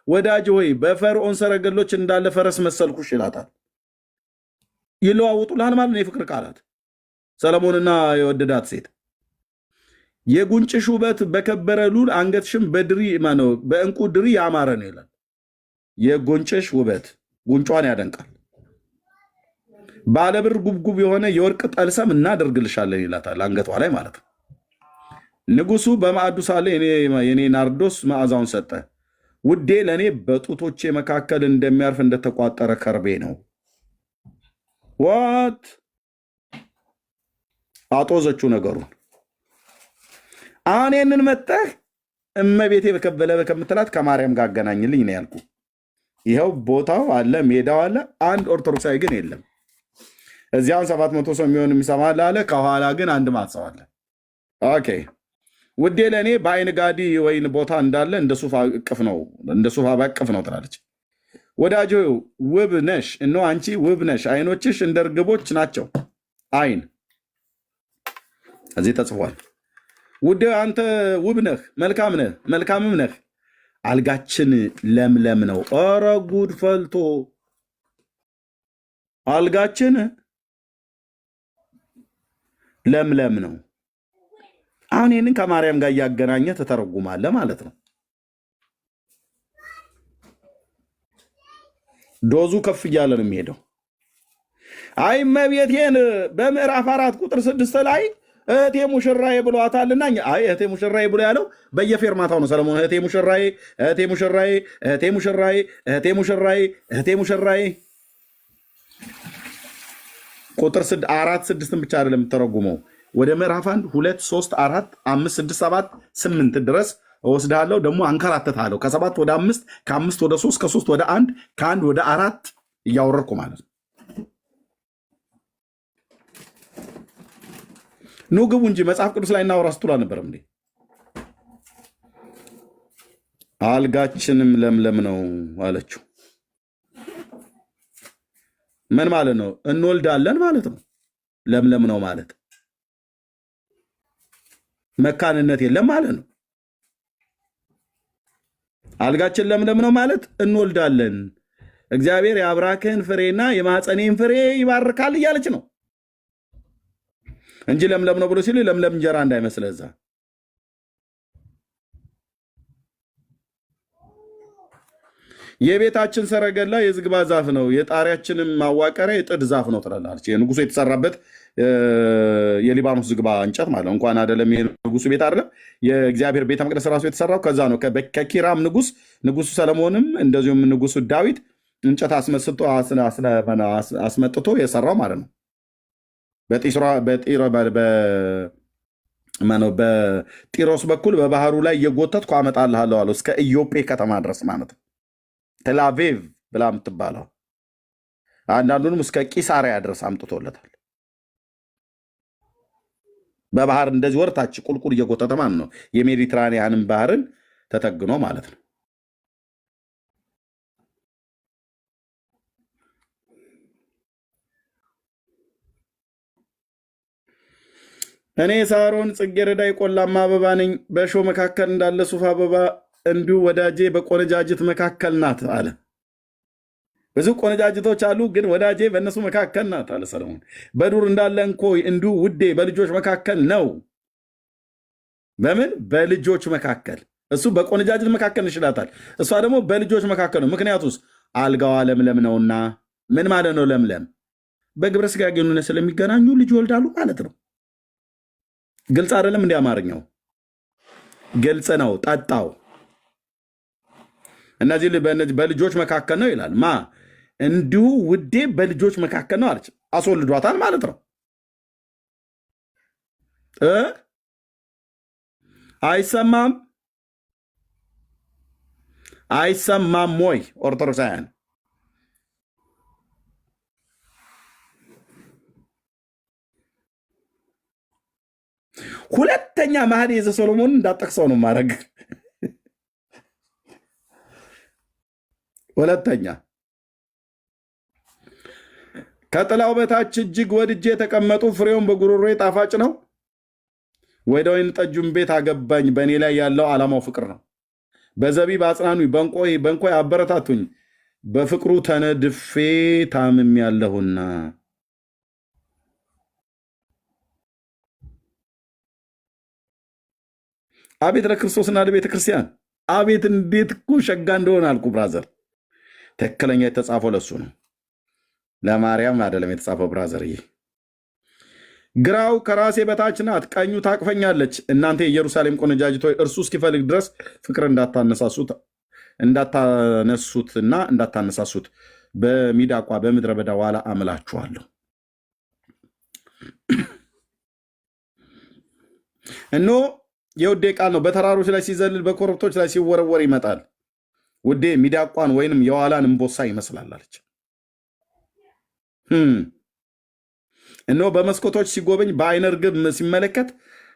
ወዳጅ ሆይ በፈርዖን ሰረገሎች እንዳለ ፈረስ መሰልኩሽ ይላታል። ይለዋውጡልሃል ማለት ነው የፍቅር ቃላት። ሰለሞንና የወደዳት ሴት የጉንጭሽ ውበት በከበረ ሉል አንገትሽም በእንቁ ድሪ ያማረ ነው ይላል። የጉንጭሽ ውበት ጉንጯን ያደንቃል። ባለብር ጉብጉብ የሆነ የወርቅ ጠልሰም እናደርግልሻለን ይላታል፣ አንገቷ ላይ ማለት ነው። ንጉሱ በማዕዱ ሳለ የኔ ናርዶስ መዓዛውን ሰጠ። ውዴ ለእኔ በጡቶቼ መካከል እንደሚያርፍ እንደተቋጠረ ከርቤ ነው። ዋት አጦዘችው ነገሩን። አሁን ይህንን መጠህ እመቤቴ በከበለ ከምትላት ከማርያም ጋር አገናኝልኝ ነው ያልኩ። ይኸው ቦታው አለ፣ ሜዳው አለ። አንድ ኦርቶዶክሳዊ ግን የለም። እዚያውን 700 ሰው የሚሆን የሚሰማል አለ። ከኋላ ግን አንድ ማሰው አለ። ኦኬ ውዴ ለእኔ በአይን ጋዲ ወይን ቦታ እንዳለ እንደ ሱፍ እቅፍ ነው ትላለች። ወዳጆ ውብ ነሽ፣ እነሆ አንቺ ውብ ነሽ፣ አይኖችሽ እንደ ርግቦች ናቸው። አይን እዚህ ተጽፏል። ውዴ አንተ ውብ ነህ፣ መልካም ነህ፣ መልካምም ነህ። አልጋችን ለምለም ነው። ኧረ ጉድ ፈልቶ አልጋችን ለምለም ነው። አሁን ይህንን ከማርያም ጋር እያገናኘ ተተረጉማለ ማለት ነው። ዶዙ ከፍ እያለ ነው የሚሄደው። አይ እመቤቴን በምዕራፍ 4 ቁጥር 6 ላይ እህቴ ሙሽራዬ ብሏታልና፣ አይ እህቴ ሙሽራዬ ብሎ ያለው በየፌርማታው ነው ሰለሞን። እህቴ ሙሽራዬ፣ እህቴ ሙሽራዬ፣ እህቴ ሙሽራዬ፣ እህቴ ሙሽራዬ፣ እህቴ ሙሽራዬ። ቁጥር 4 6 ብቻ አይደለም የምተረጉመው፣ ወደ ምዕራፍ 1 2 3 4 5 6 7 8 ድረስ እወስድሃለሁ። ደግሞ አንከራተታለሁ። ከ7 ወደ 5 ከ5 ወደ 3 ከ3 ወደ 1 ከ1 ወደ 4 እያወረድኩ ማለት ነው። ኑ ግቡ እንጂ መጽሐፍ ቅዱስ ላይ እናወራ ስትሉ አልነበረም እንዴ? አልጋችንም ለምለም ነው አለችው። ምን ማለት ነው? እንወልዳለን ማለት ነው። ለምለም ነው ማለት መካንነት የለም ማለት ነው። አልጋችን ለምለም ነው ማለት እንወልዳለን፣ እግዚአብሔር የአብራክህን ፍሬና የማኅፀኔን ፍሬ ይባርካል እያለች ነው እንጂ ለምለም ነው ብሎ ሲሉ ለምለም እንጀራ እንዳይመስልህ። እዛ የቤታችን ሰረገላ የዝግባ ዛፍ ነው፣ የጣሪያችንም ማዋቀሪያ የጥድ ዛፍ ነው ትላለች። የንጉሱ የተሰራበት የሊባኖስ ዝግባ እንጨት ማለት ነው። እንኳን አይደለም የንጉሱ ቤት አይደለም፣ የእግዚአብሔር ቤተ መቅደስ ራሱ የተሰራው ከዛ ነው። ከኪራም ንጉሱ ሰለሞንም እንደዚሁም ንጉሱ ዳዊት እንጨት አስመጥቶ የሰራው ማለት ነው። በጢሮስ በኩል በባህሩ ላይ እየጎተትኩ አመጣልሃለሁ አለው፣ እስከ ኢዮጴ ከተማ ድረስ ማለት ነው። ቴላቬቭ ብላ የምትባለው አንዳንዱንም እስከ ቂሳሪያ ድረስ አምጥቶለታል። በባህር እንደዚህ ወርታች ቁልቁል እየጎተተ ማለት ነው። የሜዲትራኒያንን ባህርን ተጠግኖ ማለት ነው። እኔ ሳሮን ጽጌረዳ የቆላማ አበባ ነኝ፣ በእሾህ መካከል እንዳለ ሱፍ አበባ እንዲሁ ወዳጄ በቆነጃጅት መካከል ናት አለ። ብዙ ቆነጃጅቶች አሉ፣ ግን ወዳጄ በእነሱ መካከል ናት አለ ሰለሞን። በዱር እንዳለ እንኮይ እንዲሁ ውዴ በልጆች መካከል ነው። በምን በልጆች መካከል? እሱ በቆነጃጅት መካከል ይችላታል፣ እሷ ደግሞ በልጆች መካከል ነው። ምክንያቱስ አልጋዋ ለምለም ነውና። ምን ማለት ነው ለምለም? በግብረ ስጋ ግንኙነት ስለሚገናኙ ልጅ ይወልዳሉ ማለት ነው። ግልጽ አይደለም? እንዲ አማርኛው ግልጽ ነው። ጠጣው እነዚህ በልጆች መካከል ነው ይላል። ማ እንዲሁ ውዴ በልጆች መካከል ነው አለች። አስወልዷታል ማለት ነው። አይሰማም? አይሰማም ወይ ኦርቶዶክሳውያን? ሁለተኛ መኃልየ ዘሰሎሞን እንዳጠቅሰው ነው ማድረግ። ሁለተኛ ከጥላው በታች እጅግ ወድጄ የተቀመጡ ፍሬውን በጉሮሮዬ ጣፋጭ ነው። ወደ ወይን ጠጁን ቤት አገባኝ። በእኔ ላይ ያለው ዓላማው ፍቅር ነው። በዘቢብ አጽናኑኝ፣ በእንኮይ አበረታቱኝ። በፍቅሩ ተነድፌ ታምም ያለሁና። አቤት ለክርስቶስና ለቤተ ክርስቲያን! አቤት እንዴት እኮ ሸጋ እንደሆነ አልኩ ብራዘር። ትክክለኛ የተጻፈው ለሱ ነው፣ ለማርያም አይደለም የተጻፈው ብራዘርዬ። ግራው ከራሴ በታች ናት፣ ቀኙ ታቅፈኛለች። እናንተ የኢየሩሳሌም ቆነጃጅቶች እርሱ እስኪፈልግ ድረስ ፍቅር እንዳታነሱትና እንዳታነሳሱት በሚዳቋ በምድረ በዳ ዋላ አምላችኋለሁ። እኖ የውዴ ቃል ነው፣ በተራሮች ላይ ሲዘልል በኮረብቶች ላይ ሲወረወር ይመጣል። ውዴ ሚዳቋን ወይንም የዋላን እምቦሳ ይመስላል አለች። እነሆ በመስኮቶች ሲጎበኝ በአይነ ርግብ ሲመለከት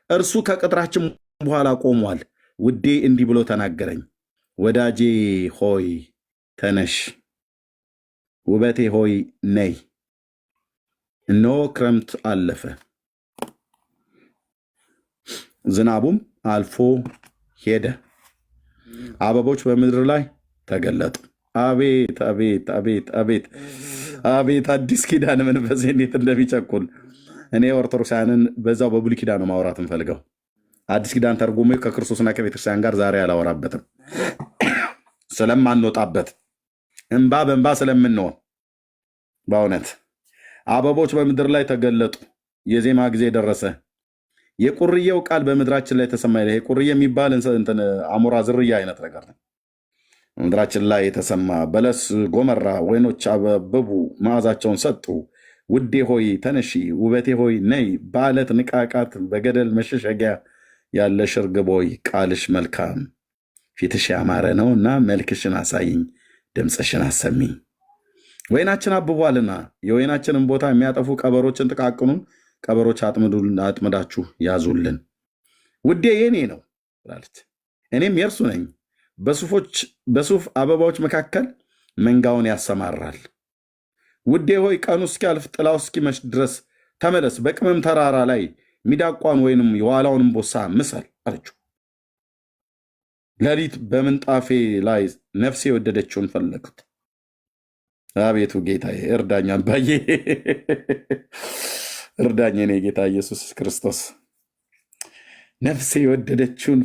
እርሱ ከቅጥራችን በኋላ ቆሟል። ውዴ እንዲህ ብሎ ተናገረኝ፣ ወዳጄ ሆይ ተነሽ፣ ውበቴ ሆይ ነይ። እነሆ ክረምት አለፈ፣ ዝናቡም አልፎ ሄደ፣ አበቦች በምድር ላይ ተገለጡ። አቤት አቤት አቤት አቤት አቤት! አዲስ ኪዳን መንፈሴ እንዴት እንደሚጨቁን! እኔ ኦርቶዶክሳውያንን በዛው በብሉይ ኪዳን ነው ማውራት እንፈልገው። አዲስ ኪዳን ተርጉሜ ከክርስቶስና ከቤተክርስቲያን ጋር ዛሬ አላወራበትም፣ ስለማንወጣበት እንባ በእንባ ስለምንሆን። በእውነት አበቦች በምድር ላይ ተገለጡ፣ የዜማ ጊዜ ደረሰ። የቁርዬው ቃል በምድራችን ላይ ተሰማ። ይሄ ቁርዬ የሚባል አሞራ ዝርያ አይነት ነገር ነው። ምድራችን ላይ የተሰማ በለስ ጎመራ፣ ወይኖች አበቡ፣ መዓዛቸውን ሰጡ። ውዴ ሆይ ተነሺ፣ ውበቴ ሆይ ነይ። በዓለት ንቃቃት፣ በገደል መሸሸጊያ ያለሽ እርግብ ሆይ ቃልሽ መልካም፣ ፊትሽ ያማረ ነው እና መልክሽን አሳይኝ፣ ድምፅሽን አሰሚኝ። ወይናችን አብቧልና የወይናችንን ቦታ የሚያጠፉ ቀበሮችን ጥቃቅኑን ቀበሮች አጥምዳችሁ ያዙልን። ውዴ የኔ ነው ብላለች፣ እኔም የእርሱ ነኝ። በሱፍ አበባዎች መካከል መንጋውን ያሰማራል። ውዴ ሆይ ቀኑ እስኪያልፍ ጥላው እስኪመሽ ድረስ ተመለስ፣ በቅመም ተራራ ላይ ሚዳቋን ወይንም የዋላውን እምቦሳ ምሰል አለችው። ሌሊት በምንጣፌ ላይ ነፍሴ የወደደችውን ፈለግኩት። አቤቱ ጌታዬ እርዳኝ፣ አባዬ እርዳኝ፣ እኔ ጌታ ኢየሱስ ክርስቶስ። ነፍሴ የወደደችውን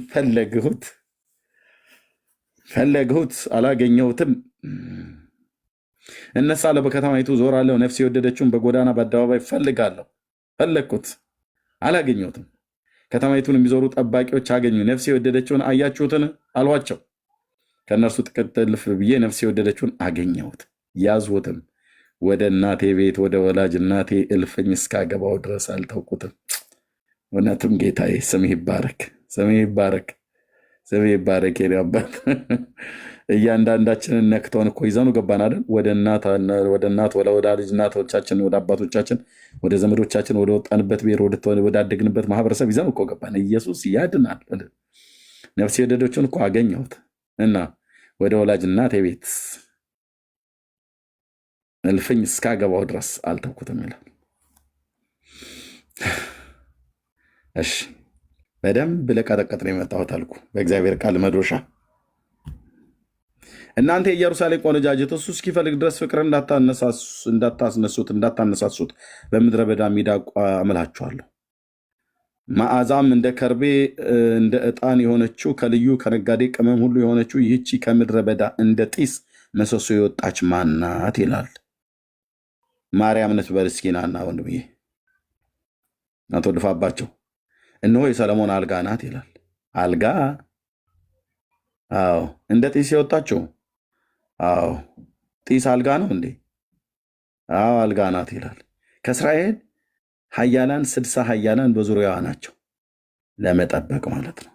ፈለግሁት አላገኘሁትም። እነሳለሁ፣ በከተማይቱ ዞራለሁ፣ ነፍሴ የወደደችውን በጎዳና በአደባባይ ፈለግኩት አላገኘሁትም። ከተማይቱን የሚዞሩ ጠባቂዎች አገኙ። ነፍሴ የወደደችውን አያችሁትን አልኋቸው። ከእነርሱ ጥቂት እልፍ ብዬ ነፍሴ የወደደችውን አገኘሁት፣ ያዝሁትም። ወደ እናቴ ቤት ወደ ወላጅ እናቴ እልፍኝ እስካገባው ድረስ አልተውኩትም። እውነትም ጌታዬ ስምህ ይባረክ፣ ስምህ ይባረክ፣ ስምህ ይባረክ። የኔ አባት እያንዳንዳችንን ነክተውን እኮ ይዘኑ ገባን አይደል? ወደ እናት ወደ ወዳጅ እናቶቻችን፣ ወደ አባቶቻችን፣ ወደ ዘመዶቻችን፣ ወደ ወጣንበት ብሔር፣ ወዳደግንበት ማህበረሰብ ይዘኑ እኮ ገባን። ኢየሱስ ያድናል። ነፍስ የወደደችውን እኮ አገኘሁት እና ወደ ወላጅ እናቴ ቤት እልፍኝ እስካገባው ድረስ አልተውኩትም ይላል። እሺ በደንብ ለቀጠቀጥ ነው የመጣሁት አልኩ በእግዚአብሔር ቃል መዶሻ። እናንተ የኢየሩሳሌም ቆነጃጅት እሱ እስኪፈልግ ድረስ ፍቅር እንዳታነሳሱት በምድረ በዳ ሚዳቋ እምላችኋለሁ። መዓዛም እንደ ከርቤ እንደ ዕጣን የሆነችው ከልዩ ከነጋዴ ቅመም ሁሉ የሆነችው ይህቺ ከምድረ በዳ እንደ ጢስ መሰሶ የወጣች ማናት ይላል። ማርያም ነት በል እስኪ ናና ወንድምዬ አቶ ድፋባቸው እነሆ የሰለሞን አልጋ ናት ይላል። አልጋ? አዎ። እንደ ጢስ የወጣችው? አዎ። ጢስ አልጋ ነው እንዴ? አዎ አልጋ ናት ይላል። ከእስራኤል ኃያላን 60 ኃያላን በዙሪያዋ ናቸው፣ ለመጠበቅ ማለት ነው።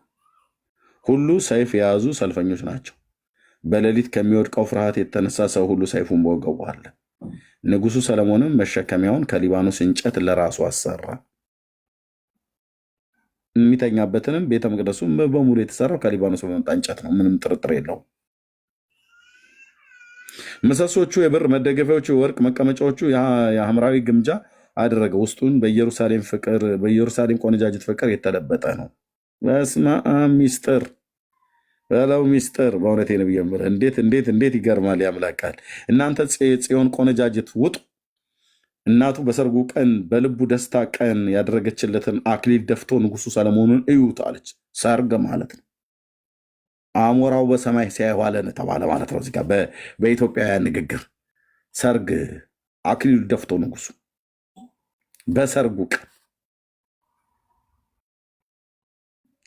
ሁሉ ሰይፍ የያዙ ሰልፈኞች ናቸው። በሌሊት ከሚወድቀው ፍርሃት የተነሳ ሰው ሁሉ ሰይፉን በወገቡ አለ። ንጉሡ ሰለሞንም መሸከሚያውን ከሊባኖስ እንጨት ለራሱ አሰራ። የሚተኛበትንም ቤተ መቅደሱ በሙሉ የተሰራው ከሊባኖስ በመጣ እንጨት ነው። ምንም ጥርጥር የለውም። ምሰሶቹ የብር መደገፊያዎቹ የወርቅ መቀመጫዎቹ የሐምራዊ ግምጃ አደረገ። ውስጡን በኢየሩሳሌም ቆነጃጅት ፍቅር የተለበጠ ነው። በስመ አብ ሚስጥር በለው ሚስጥር። በእውነቴ ነው ብዬ እንዴት ይገርማል ያምላካል። እናንተ ጽዮን ቆነጃጅት ውጡ። እናቱ በሰርጉ ቀን በልቡ ደስታ ቀን ያደረገችለትን አክሊል ደፍቶ ንጉሱ ሰለሞንን እዩት አለች። ሰርግ ማለት ነው። አሞራው በሰማይ ሲያይ ዋለ ተባለ ማለት ነው። እዚህ ጋር በኢትዮጵያውያን ንግግር ሰርግ አክሊል ደፍቶ ንጉሱ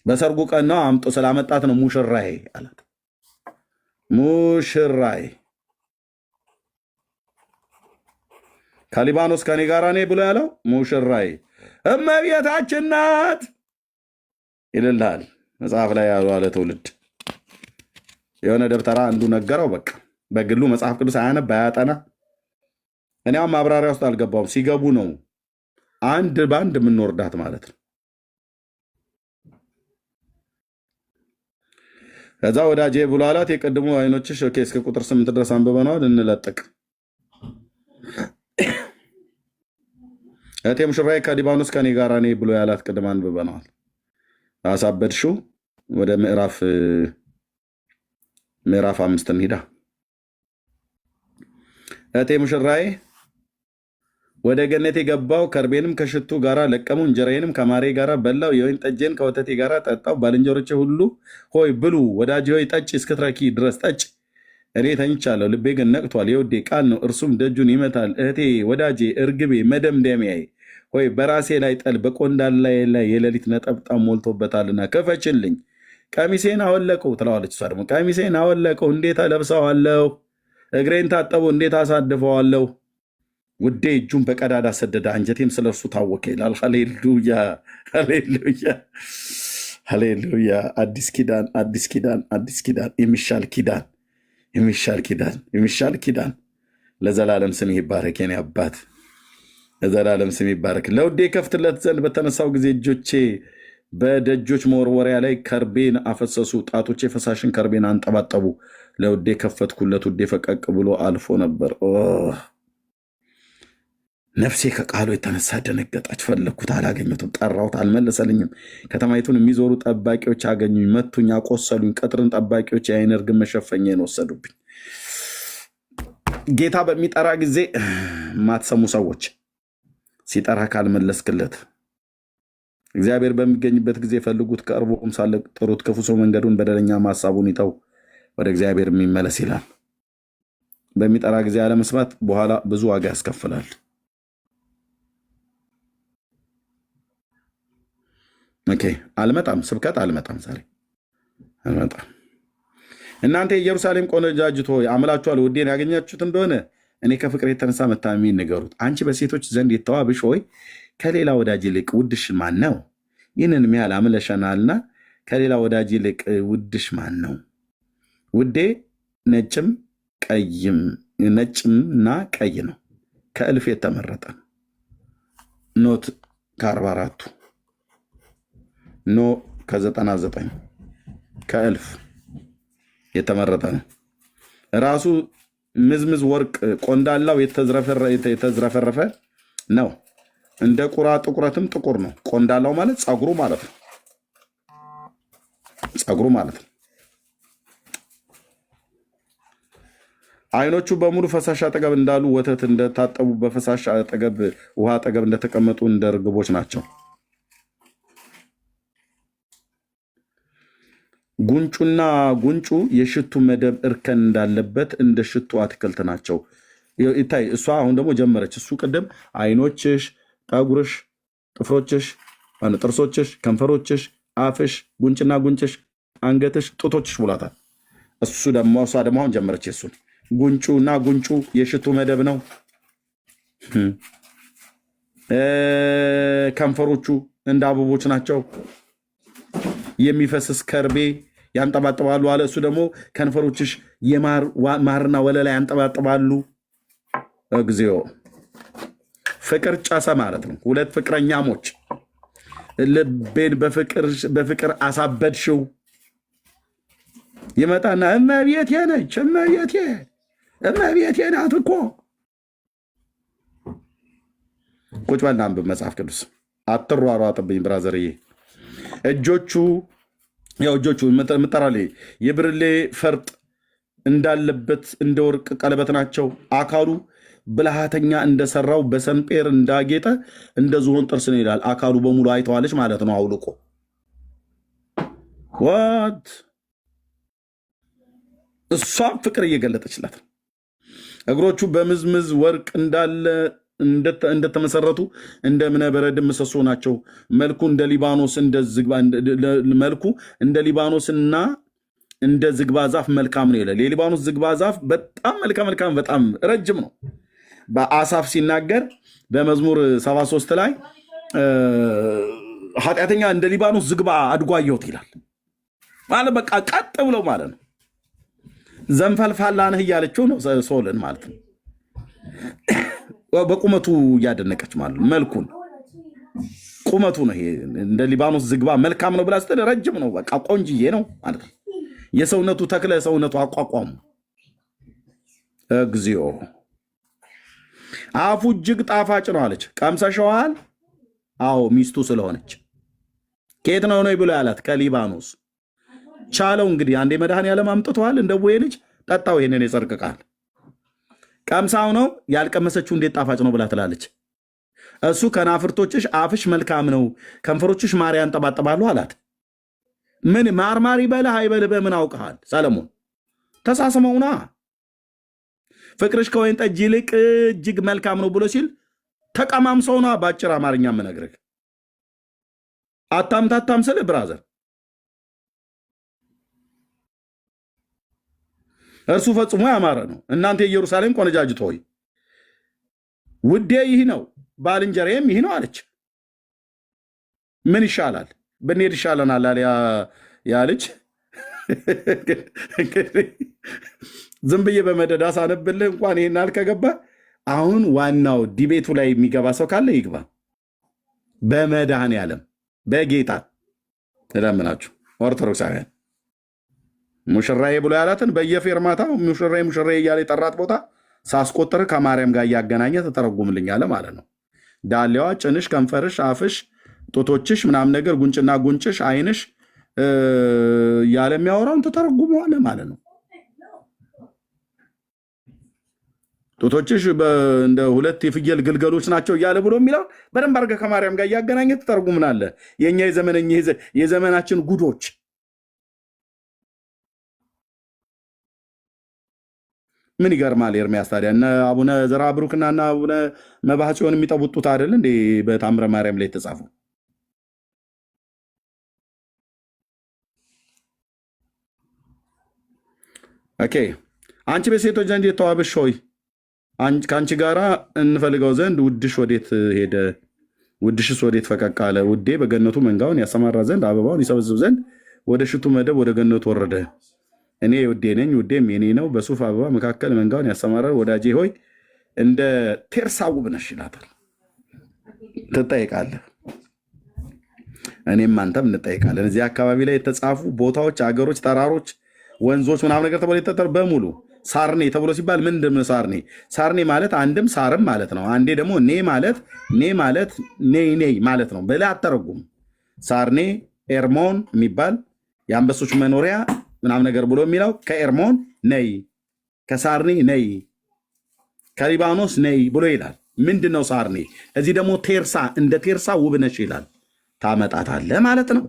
በሰርጉ ቀን ነው አምጦ ስላመጣት ነው ሙሽራዬ አላት። ሙሽራዬ ከሊባኖስ ከኔ ጋር ነኝ ብሎ ያለው ሙሽራዬ እመቤታችን ናት ይልልሃል መጽሐፍ ላይ ያሉ አለ ትውልድ። የሆነ ደብተራ አንዱ ነገረው። በቃ በግሉ መጽሐፍ ቅዱስ አያነብ አያጠና። እኔም ማብራሪያ ውስጥ አልገባውም። ሲገቡ ነው አንድ በአንድ የምንወርዳት ማለት ነው። ከዛ ወዳጄ ብሎ አላት የቀድሞ አይኖችሽ እስከ ቁጥር 8 ድረስ አንብበነዋል። እንለጥቅ። እቴ ሙሽራዬ ከሊባኖስ ከኔ ጋር ነኝ ብሎ ያላት ቅድም አንብበነዋል። አሳበድሽው። ወደ ምዕራፍ 5 እንሂዳ። እቴ ሙሽራዬ ወደ ገነት የገባው ከርቤንም ከሽቱ ጋር ለቀሙ፣ እንጀራዬንም ከማሬ ጋር በላው፣ የወይን ጠጄን ከወተቴ ጋር ጠጣው። ባልንጀሮቼ ሁሉ ሆይ ብሉ፣ ወዳጅ ሆይ ጠጭ፣ እስክትረኪ ድረስ ጠጭ። እኔ ተኝቻለሁ፣ ልቤ ግን ነቅቷል። የውዴ ቃል ነው፣ እርሱም ደጁን ይመታል። እህቴ ወዳጄ እርግቤ መደምደሚያዬ ሆይ በራሴ ላይ ጠል፣ በቆንዳላዬ ላይ የሌሊት ነጠብጣብ ሞልቶበታልና ክፈችልኝ። ቀሚሴን አወለቀው ትለዋለች። እሷ ደግሞ ቀሚሴን አወለቀው፣ እንዴት አለብሰዋለሁ? እግሬን ታጠቡ፣ እንዴት አሳድፈዋለሁ? ውዴ እጁን በቀዳዳ ሰደደ፣ አንጀቴም ስለ እርሱ ታወከ ይላል። ሃሌሉያ ሃሌሉያ ሃሌሉያ። አዲስ ኪዳን አዲስ ኪዳን አዲስ ኪዳን፣ የሚሻል ኪዳን የሚሻል ኪዳን የሚሻል ኪዳን። ለዘላለም ስም ይባረክ የኔ አባት፣ ለዘላለም ስም ይባረክ። ለውዴ ከፍትለት ዘንድ በተነሳው ጊዜ እጆቼ በደጆች መወርወሪያ ላይ ከርቤን አፈሰሱ፣ ጣቶቼ ፈሳሽን ከርቤን አንጠባጠቡ። ለውዴ ከፈትኩለት፣ ውዴ ፈቀቅ ብሎ አልፎ ነበር። ነፍሴ ከቃሉ የተነሳ ደነገጣች። ፈለግኩት፣ አላገኘሁትም። ጠራሁት፣ አልመለሰልኝም። ከተማይቱን የሚዞሩ ጠባቂዎች አገኙኝ፣ መቱኝ፣ አቆሰሉኝ። ቅጥርን ጠባቂዎች የዓይን ርግብ መሸፈኛን ወሰዱብኝ። ጌታ በሚጠራ ጊዜ የማትሰሙ ሰዎች፣ ሲጠራ ካልመለስክለት፣ እግዚአብሔር በሚገኝበት ጊዜ ፈልጉት፣ ከቅርቡም ሳለ ጥሩት። ክፉ ሰው መንገዱን በደለኛ ሐሳቡን ይተው፣ ወደ እግዚአብሔር የሚመለስ ይላል። በሚጠራ ጊዜ አለመስማት በኋላ ብዙ ዋጋ ያስከፍላል። ኦኬ፣ አልመጣም፣ ስብከት አልመጣም፣ ዛሬ አልመጣም። እናንተ የኢየሩሳሌም ቆነጃጅት ሆይ አምላችኋለሁ፣ ውዴን ያገኛችሁት እንደሆነ እኔ ከፍቅር የተነሳ መታመሜን ንገሩት። አንቺ በሴቶች ዘንድ የተዋብሽ ሆይ ከሌላ ወዳጅ ይልቅ ውድሽ ማን ነው? ይህንን ያህል አምለሸናልና ከሌላ ወዳጅ ይልቅ ውድሽ ማን ነው? ውዴ ነጭም ቀይም ነጭምና ቀይ ነው። ከእልፍ የተመረጠ ነው። ኖት ከ44ቱ ኖ ከ99 ከእልፍ የተመረጠ ነው። ራሱ ምዝምዝ ወርቅ ቆንዳላው የተዝረፈረፈ ነው። እንደ ቁራ ጥቁረትም ጥቁር ነው። ቆንዳላው ማለት ጸጉሩ ማለት ነው። ጸጉሩ ማለት ነው። አይኖቹ በሙሉ ፈሳሽ አጠገብ እንዳሉ ወተት እንደታጠቡ በፈሳሽ አጠገብ ውሃ አጠገብ እንደተቀመጡ እንደ ርግቦች ናቸው። ጉንጩና ጉንጩ የሽቱ መደብ እርከን እንዳለበት እንደ ሽቱ አትክልት ናቸው። ይታይ እሷ አሁን ደግሞ ጀመረች። እሱ ቅድም አይኖችሽ፣ ጠጉርሽ፣ ጥፍሮችሽ፣ ጥርሶችሽ፣ ከንፈሮችሽ፣ አፍሽ፣ ጉንጭና ጉንጭሽ፣ አንገትሽ፣ ጡቶችሽ ብሏታል። እሷ ደግሞ አሁን ጀመረች። እሱን ጉንጩና ጉንጩ የሽቱ መደብ ነው። ከንፈሮቹ እንደ አበቦች ናቸው። የሚፈስስ ከርቤ ያንጠባጥባሉ አለ። እሱ ደግሞ ከንፈሮችሽ የማርና ወለላ ያንጠባጥባሉ። እግዚኦ ፍቅር ጨሰ ማለት ነው። ሁለት ፍቅረኛሞች ልቤን በፍቅር አሳበድሽው። ይመጣና እመቤቴ ነች፣ እመቤቴ ናት እኮ። ቁጭ በልና አንብብ መጽሐፍ ቅዱስ። አትሯሯጥብኝ ብራዘርዬ። እጆቹ የምጠራልህ የብርሌ ፈርጥ እንዳለበት እንደ ወርቅ ቀለበት ናቸው። አካሉ ብልሃተኛ እንደሰራው በሰንጴር እንዳጌጠ እንደ ዝሆን ጥርስ ነው ይላል። አካሉ በሙሉ አይተዋለች ማለት ነው። አውልቆ ዋት እሷም ፍቅር እየገለጠችላት ነው። እግሮቹ በምዝምዝ ወርቅ እንደተመሰረቱ እንደ እብነ በረድ ምሰሶ ናቸው። መልኩ እንደ ሊባኖስና እንደ ዝግባ ዛፍ መልካም ነው ይላል። የሊባኖስ ዝግባ ዛፍ በጣም መልካም በጣም ረጅም ነው። በአሳፍ ሲናገር በመዝሙር 73 ላይ ኃጢአተኛ እንደ ሊባኖስ ዝግባ አድጎ አየሁት ይላል። ማለት በቃ ቀጥ ብለው ማለት ነው። ዘንፈልፋላ ነህ እያለችው ነው ሶልን ማለት ነው። በቁመቱ እያደነቀች ማለት ነው። መልኩን ቁመቱ ነው። ይሄ እንደ ሊባኖስ ዝግባ መልካም ነው ብላ ስትል ረጅም ነው። በቃ ቆንጅዬ ነው ማለት ነው። የሰውነቱ ተክለ ሰውነቱ አቋቋሙ እግዚኦ። አፉ እጅግ ጣፋጭ ነው አለች። ቀምሰሸዋል? አዎ ሚስቱ ስለሆነች። ከየት ነው ብሎ ያላት? ከሊባኖስ። ቻለው እንግዲህ አንዴ መድኃኔዓለም አምጥተዋል። እንደ ቡሄ ልጅ ጠጣው ይሄንን የጽድቅ ቃል። ቀምሳው ነው ያልቀመሰችው እንዴት ጣፋጭ ነው ብላ ትላለች። እሱ ከናፍርቶችሽ አፍሽ መልካም ነው፣ ከንፈሮችሽ ማር ያንጠባጥባሉ አላት። ምን ማርማሪ በልህ አይበልህ በምን አውቀሃል? ሰለሞን ተሳስመውና ፍቅርሽ ከወይን ጠጅ ይልቅ እጅግ መልካም ነው ብሎ ሲል ተቀማምሰውና በአጭር አማርኛ የምነግርህ አታምታታም ስልህ ብራዘር እርሱ ፈጽሞ ያማረ ነው። እናንተ የኢየሩሳሌም ቆነጃጅት ሆይ ውዴ ይህ ነው ባልንጀራዬም ይህ ነው አለች። ምን ይሻላል? ብንሄድ ይሻለናል አለ ያ ልጅ። ዝም ብዬ በመደዳ ሳነብልህ እንኳን ይሄን አልከገባ። አሁን ዋናው ዲቤቱ ላይ የሚገባ ሰው ካለ ይግባ። በመድኃኔዓለም በጌታ እለምናችሁ ኦርቶዶክሳውያን ሙሽራዬ ብሎ ያላትን በየፌርማታው ሙሽራዬ እያለ የጠራት ቦታ ሳስቆጥር ከማርያም ጋር እያገናኘ ተተረጉምልኛለ ማለት ነው። ዳሌዋ፣ ጭንሽ፣ ከንፈርሽ፣ አፍሽ፣ ጡቶችሽ ምናምን ነገር ጉንጭና ጉንጭሽ፣ አይንሽ ያለ የሚያወራውን ተተረጉመዋለ ማለት ነው። ጡቶችሽ እንደ ሁለት የፍየል ግልገሎች ናቸው እያለ ብሎ የሚለው በደንብ አድርገህ ከማርያም ጋር እያገናኘ ተተረጉምናለ። የእኛ የዘመናችን ጉዶች ምን ይገርማል። ኤርሚያስ ታዲያ እነ አቡነ ዘርዓ ብሩክና እና አቡነ መባህ ጽዮን የሚጠቡጡት አይደል እንዴ በታምረ ማርያም ላይ የተጻፉ? ኦኬ አንቺ በሴቶች ዘንድ የተዋብሽ ሆይ ከአንቺ ጋራ እንፈልገው ዘንድ ውድሽ ወዴት ሄደ? ውድሽስ ወዴት ፈቀቅ አለ? ውዴ በገነቱ መንጋውን ያሰማራ ዘንድ አበባውን ይሰበስብ ዘንድ ወደ ሽቱ መደብ ወደ ገነቱ ወረደ። እኔ ውዴ ነኝ፣ ውዴም የኔ ነው። በሱፍ አበባ መካከል መንጋውን ያሰማረ ወዳጄ ሆይ እንደ ቴርሳ ውብ ነሽ ይላታል። ትጠይቃለህ፣ እኔም አንተም እንጠይቃለን። እዚህ አካባቢ ላይ የተጻፉ ቦታዎች፣ አገሮች፣ ተራሮች፣ ወንዞች ምናምን ነገር ተብሎ የተጠሩ በሙሉ ሳርኔ ተብሎ ሲባል ምንድን ነው ሳርኔ? ሳርኔ ማለት አንድም ሳርም ማለት ነው። አንዴ ደግሞ ኔ ማለት ኔይ ማለት ነው። በላ አተረጉም ሳርኔ ኤርሞን የሚባል የአንበሶች መኖሪያ ምናምን ነገር ብሎ የሚለው ከኤርሞን ነይ፣ ከሳርኔ ነይ፣ ከሊባኖስ ነይ ብሎ ይላል። ምንድን ነው ሳርኔ? እዚህ ደግሞ ቴርሳ፣ እንደ ቴርሳ ውብነሽ ይላል። ታመጣታለህ ማለት ነው።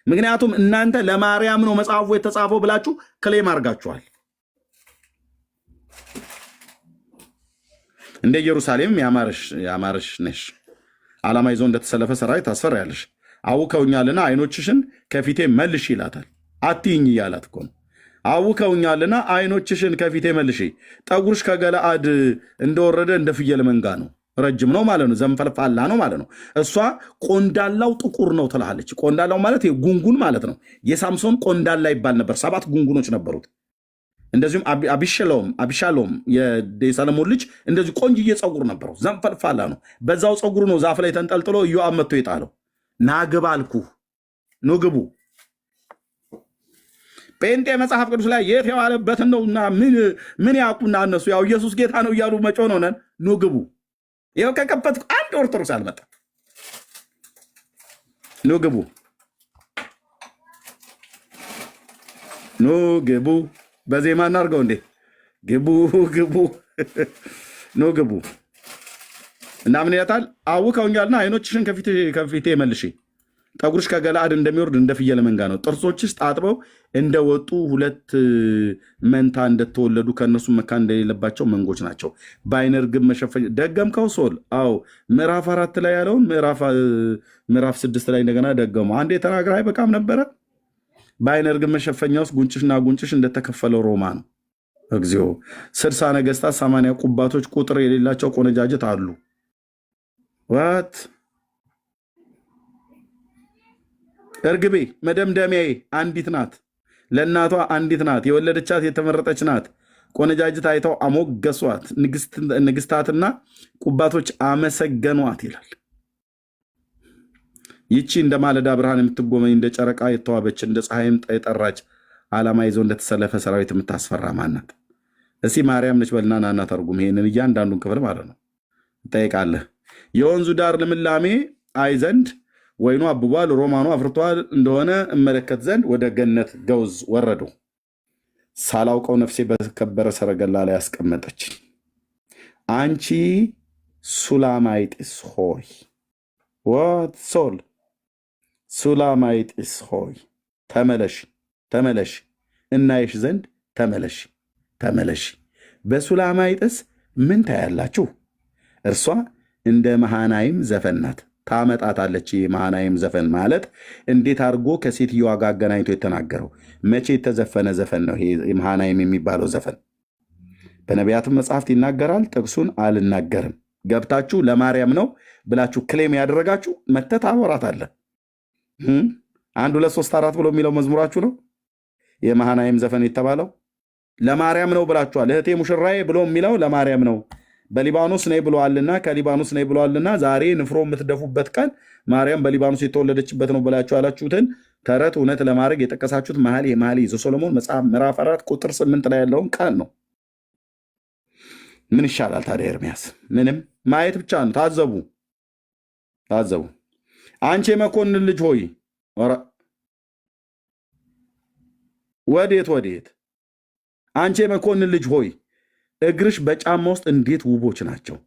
ምክንያቱም እናንተ ለማርያም ነው መጽሐፉ የተጻፈው ብላችሁ ክሌም አድርጋችኋል። እንደ ኢየሩሳሌም ያማረሽ ነሽ፣ ዓላማ ይዞ እንደተሰለፈ ሰራዊት ታስፈሪያለሽ። አውከውኛልና አይኖችሽን ከፊቴ መልሽ ይላታል። አትይኝ እያላት እኮ ነው። አውከውኛልና አይኖችሽን ከፊቴ መልሽ። ጠጉርሽ ከገለአድ እንደወረደ እንደ ፍየል መንጋ ነው፣ ረጅም ነው ማለት ነው። ዘንፈልፋላ ነው ማለት ነው። እሷ ቆንዳላው ጥቁር ነው ትልሃለች። ቆንዳላው ማለት ጉንጉን ማለት ነው። የሳምሶን ቆንዳላ ይባል ነበር። 7 ጉንጉኖች ነበሩት። እንደዚሁም አቢሻሎም የሰለሞን ልጅ እንደዚህ ቆንጅዬ ፀጉር ነበረው። ዘንፈልፋላ ነው። በዛው ፀጉሩ ነው ዛፍ ላይ ተንጠልጥሎ ኢዮአብ መጥቶ የጣለው። ናግባ አልኩህ፣ ኑ ግቡ። ጴንጤ መጽሐፍ ቅዱስ ላይ የት የዋለበትን ነውና ምን ያውቁና እነሱ ያው ኢየሱስ ጌታ ነው እያሉ መጮህ ነው። ነን ኑ ግቡ። ይኸው ከከፈትኩ አንድ ኦርቶዶክስ አልመጣም። ኑ ግቡ፣ ኑ ግቡ። በዜማ እናድርገው እንዴ! ግቡ ግቡ፣ ኑ ግቡ። እና ምን ያታል? አውከውኛልና አይኖችሽን ከፊቴ መልሺ። ጠጉርሽ ከገለአድ እንደሚወርድ እንደ ፍየል መንጋ ነው። ጥርሶችሽ ጣጥበው እንደወጡ 2 መንታ እንደተወለዱ ከእነሱ መካን እንደሌለባቸው መንጎች ናቸው። በዓይነ ርግብ መሸፈኛ ደገምከው ሶል። አዎ ምዕራፍ 4 ላይ ያለውን ምዕራፍ 6 ላይ እንደገና ደገመው። አንዴ ተናግራ አይበቃም ነበረ? በዓይነ ርግብ መሸፈኛ ውስጥ ጉንጭሽና ጉንጭሽ እንደተከፈለው ሮማ ነው። እግዚኦ 60 ነገስታት 80 ቁባቶች ቁጥር የሌላቸው ቆነጃጀት አሉ። ዋት እርግቤ መደምደሚያዬ አንዲት ናት፣ ለእናቷ አንዲት ናት፣ የወለደቻት የተመረጠች ናት። ቆነጃጅት አይተው አሞገሷት፣ ንግስታትና ቁባቶች አመሰገኗት ይላል። ይቺ እንደ ማለዳ ብርሃን የምትጎመኝ እንደ ጨረቃ የተዋበች እንደ ፀሐይም የጠራች ዓላማ ይዞ እንደተሰለፈ ሰራዊት የምታስፈራ ማናት? እስኪ ማርያም ነች በልና ናና ተርጉም ይሄንን እያንዳንዱን ክፍል ማለት ነው። ትጠይቃለህ። የወንዙ ዳር ልምላሜ አይ ዘንድ ወይኑ አብቧል፣ ሮማኑ አፍርቷል እንደሆነ እመለከት ዘንድ ወደ ገነት ገውዝ ወረዱ። ሳላውቀው ነፍሴ በከበረ ሰረገላ ላይ ያስቀመጠች። አንቺ ሱላማይጢስ ሆይ ወት ሶል ሱላማይጢስ ሆይ ተመለሽ፣ እናይሽ ዘንድ ተመለሽ። በሱላማይጢስ ምን ታያላችሁ? እርሷ እንደ መሃናይም ዘፈን ናት። ታመጣታለች። የመሃናይም ዘፈን ማለት እንዴት አድርጎ ከሴትዮዋ ጋር አገናኝቶ የተናገረው መቼ የተዘፈነ ዘፈን ነው? ይሄ መሃናይም የሚባለው ዘፈን በነቢያትም መጽሐፍት ይናገራል። ጥቅሱን አልናገርም። ገብታችሁ ለማርያም ነው ብላችሁ ክሌም ያደረጋችሁ መተት አወራት አለ 1 2 3 4 ብሎ የሚለው መዝሙራችሁ ነው። የመሃናይም ዘፈን የተባለው ለማርያም ነው ብላችኋል። እህቴ ሙሽራዬ ብሎ የሚለው ለማርያም ነው። በሊባኖስ ነይ ብለዋልና ከሊባኖስ ነይ ብለዋልና ዛሬ ንፍሮ የምትደፉበት ቀን ማርያም በሊባኖስ የተወለደችበት ነው ብላችሁ ያላችሁትን ተረት እውነት ለማድረግ የጠቀሳችሁት መኃልየ ዘሰሎሞን መጽሐፍ ምዕራፍ 4 ቁጥር 8 ላይ ያለውን ቃል ነው። ምን ይሻላል ታዲያ? ኤርምያስ ምንም ማየት ብቻ ነው። ታዘቡ። አንቺ የመኮንን ልጅ ሆይ ወዴት? አንቺ የመኮንን ልጅ ሆይ እግርሽ በጫማ ውስጥ እንዴት ውቦች ናቸው።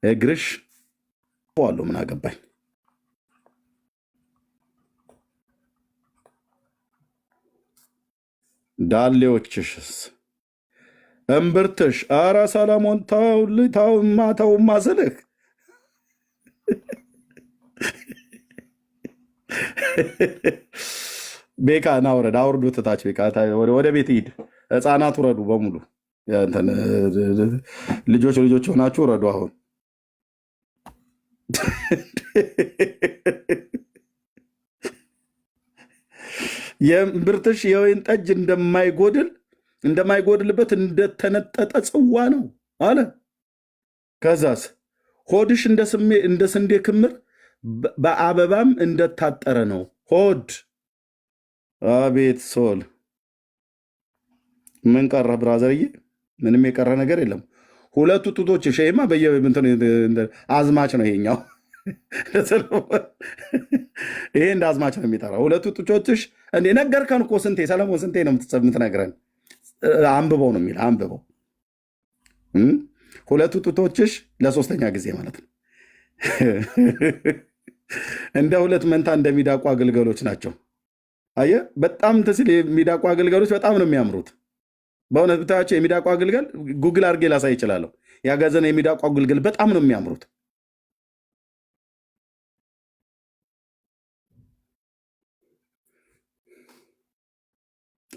እግርሽ ዋለው ምን አገባኝ። ዳሌዎችሽስ እምብርትሽ፣ አረ ሰለሞን ተውማ ስልህ ቤካ ና ውረድ፣ አውርዱ ትታች ቤካ ወደ ቤት ሂድ። ህፃናት ውረዱ በሙሉ ልጆች ሆናችሁ ውረዱ። አሁን የእምብርትሽ የወይን ጠጅ እንደማይጎድልበት እንደተነጠጠ ጽዋ ነው አለ። ከዛስ ሆድሽ እንደ ስንዴ ክምር በአበባም እንደታጠረ ነው ሆድ። አቤት ሶል ምን ቀረ ብራዘርዬ? ምንም የቀረ ነገር የለም። ሁለቱ ጡቶች ሸይማ አዝማች ነው ይሄኛው። ይሄ እንደ አዝማች ነው የሚጠራው። ሁለቱ ጡቶችሽ እንዴ ነገርከን እኮ ስንቴ ሰለሞን፣ ስንቴ ነው የምትነግረን? አንብበው ነው የሚል አንብበው። ሁለቱ ጡቶችሽ ለሶስተኛ ጊዜ ማለት ነው። እንደ ሁለት መንታ እንደሚዳቁ አገልገሎች ናቸው። አየ በጣም ተስል የሚዳቁ አገልገሎች በጣም ነው የሚያምሩት። በእውነት ብታያቸው የሚዳቁ አገልገል ጉግል አድርጌ ላሳይ ይችላለሁ። ያጋዘነ የሚዳቁ አገልገል በጣም ነው የሚያምሩት።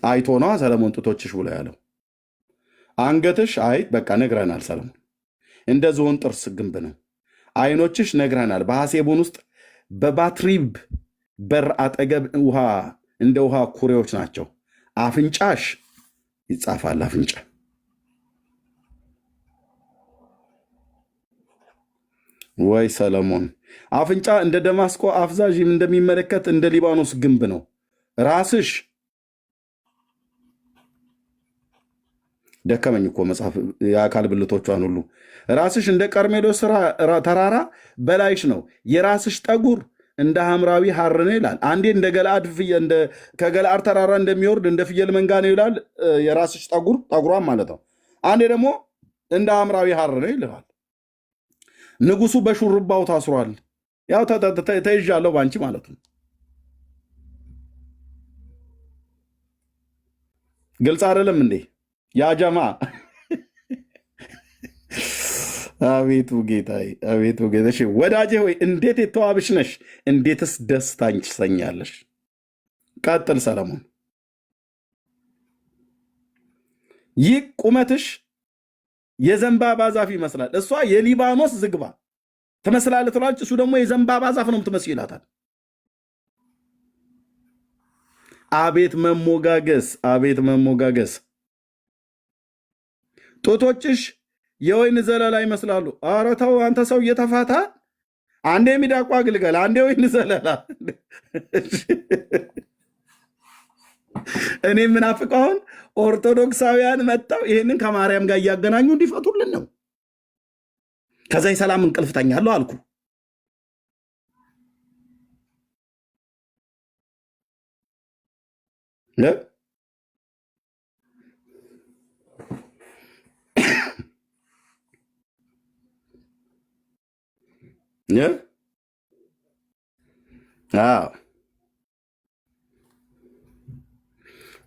አይቶ ነዋ ሰለሞን ጡቶችሽ ብሎ ያለው። አንገትሽ አይ በቃ ነግረናል ሰለሞን፣ እንደ ዝሆን ጥርስ ግንብ ነው። አይኖችሽ ነግረናል። በሐሴቡን ውስጥ በባትሪብ በር አጠገብ እንደ ውሃ ኩሬዎች ናቸው። አፍንጫሽ ይጻፋል። አፍንጫ ወይ ሰለሞን፣ አፍንጫ እንደ ደማስቆ አፍዛዥ እንደሚመለከት እንደ ሊባኖስ ግንብ ነው። ራስሽ ደከመኝ እኮ መጽሐፍ የአካል ብልቶቿን ሁሉ። ራስሽ እንደ ቀርሜሎስ ተራራ በላይሽ ነው። የራስሽ ጠጉር እንደ ሐምራዊ ሐር ነው ይላል። አንዴ እንደ ገለአድ ከገለአድ ተራራ እንደሚወርድ እንደ ፍየል መንጋ ነው ይላል። የራስሽ ጠጉሯን ማለት ነው። አንዴ ደግሞ እንደ ሐምራዊ ሐር ነው ይላል። ንጉሱ በሹርባው ታስሯል። ያው ተይዣለሁ ባንቺ ማለት ነው። ግልጽ አይደለም እንዴ? ያጀማ አቤቱ ጌታዬ፣ አቤቱ ጌታዬ፣ ወዳጄ ሆይ እንዴት የተዋብሽ ነሽ! እንዴትስ ደስታኝ ትሰኛለሽ! ቀጥል ሰለሞን። ይህ ቁመትሽ የዘንባባ ዛፍ ይመስላል። እሷ የሊባኖስ ዝግባ ትመስላለች ትላለች፣ እሱ ደግሞ የዘንባባ ዛፍ ነው የምትመስል ይላታል። አቤት መሞጋገስ፣ አቤት መሞጋገስ! ጡቶችሽ የወይን ዘለላ ይመስላሉ። ኧረ ተው አንተ ሰው እየተፋታ አንዴ ሚዳቋ ግልገል፣ አንዴ ወይን ዘለላ። እኔ የምናፍቀው አሁን ኦርቶዶክሳውያን መጥተው ይህንን ከማርያም ጋር እያገናኙ እንዲፈቱልን ነው። ከዛ የሰላም እንቅልፍ ተኛለሁ አልኩ።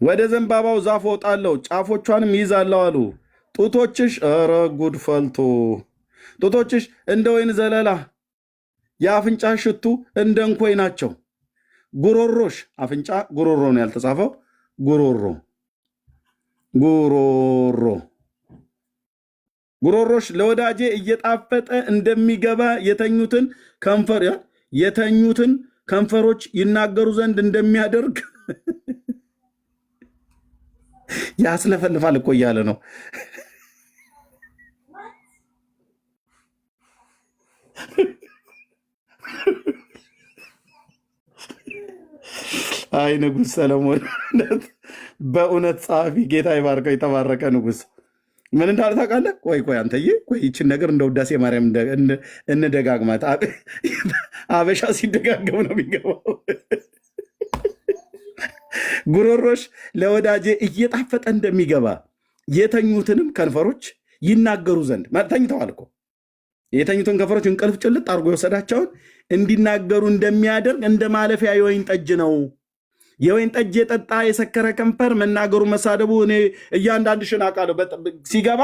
ወደ ዘንባባው ዛፍ ወጣለሁ ጫፎቿንም ይዛለሁ አሉ። ጡቶችሽ ኧረ ጉድ ፈልቶ፣ ጡቶችሽ እንደ ወይን ዘለላ፣ የአፍንጫ ሽቱ እንደ እንኮይ ናቸው። ጉሮሮሽ አፍንጫ ጉሮሮ ነው ያልተጻፈው። ጉሮሮሽ ለወዳጄ እየጣፈጠ እንደሚገባ የተኙትን ከንፈሮች ይናገሩ ዘንድ እንደሚያደርግ ያስለፈልፋል እኮ እያለ ነው። አይ ንጉሥ ሰለሞን በእውነት ጸሐፊ ጌታ ይባርከው፣ የተባረከ ንጉሥ። ምን እንዳለ ታውቃለህ? ቆይ አንተዬ፣ ቆይ ይችን ነገር እንደ ውዳሴ ማርያም እንደጋግማት። አበሻ ሲደጋገም ነው የሚገባው። ጉሮሮሽ ለወዳጄ እየጣፈጠ እንደሚገባ የተኙትንም ከንፈሮች ይናገሩ ዘንድ ተኝተዋል እኮ የተኙትን ከንፈሮች እንቅልፍ ጭልጥ አድርጎ የወሰዳቸውን እንዲናገሩ እንደሚያደርግ እንደ ማለፊያ የወይን ጠጅ ነው። የወይን ጠጅ የጠጣ የሰከረ ከንፈር መናገሩ መሳደቡ እኔ እያንዳንድሽን አውቃለሁ። ሲገባ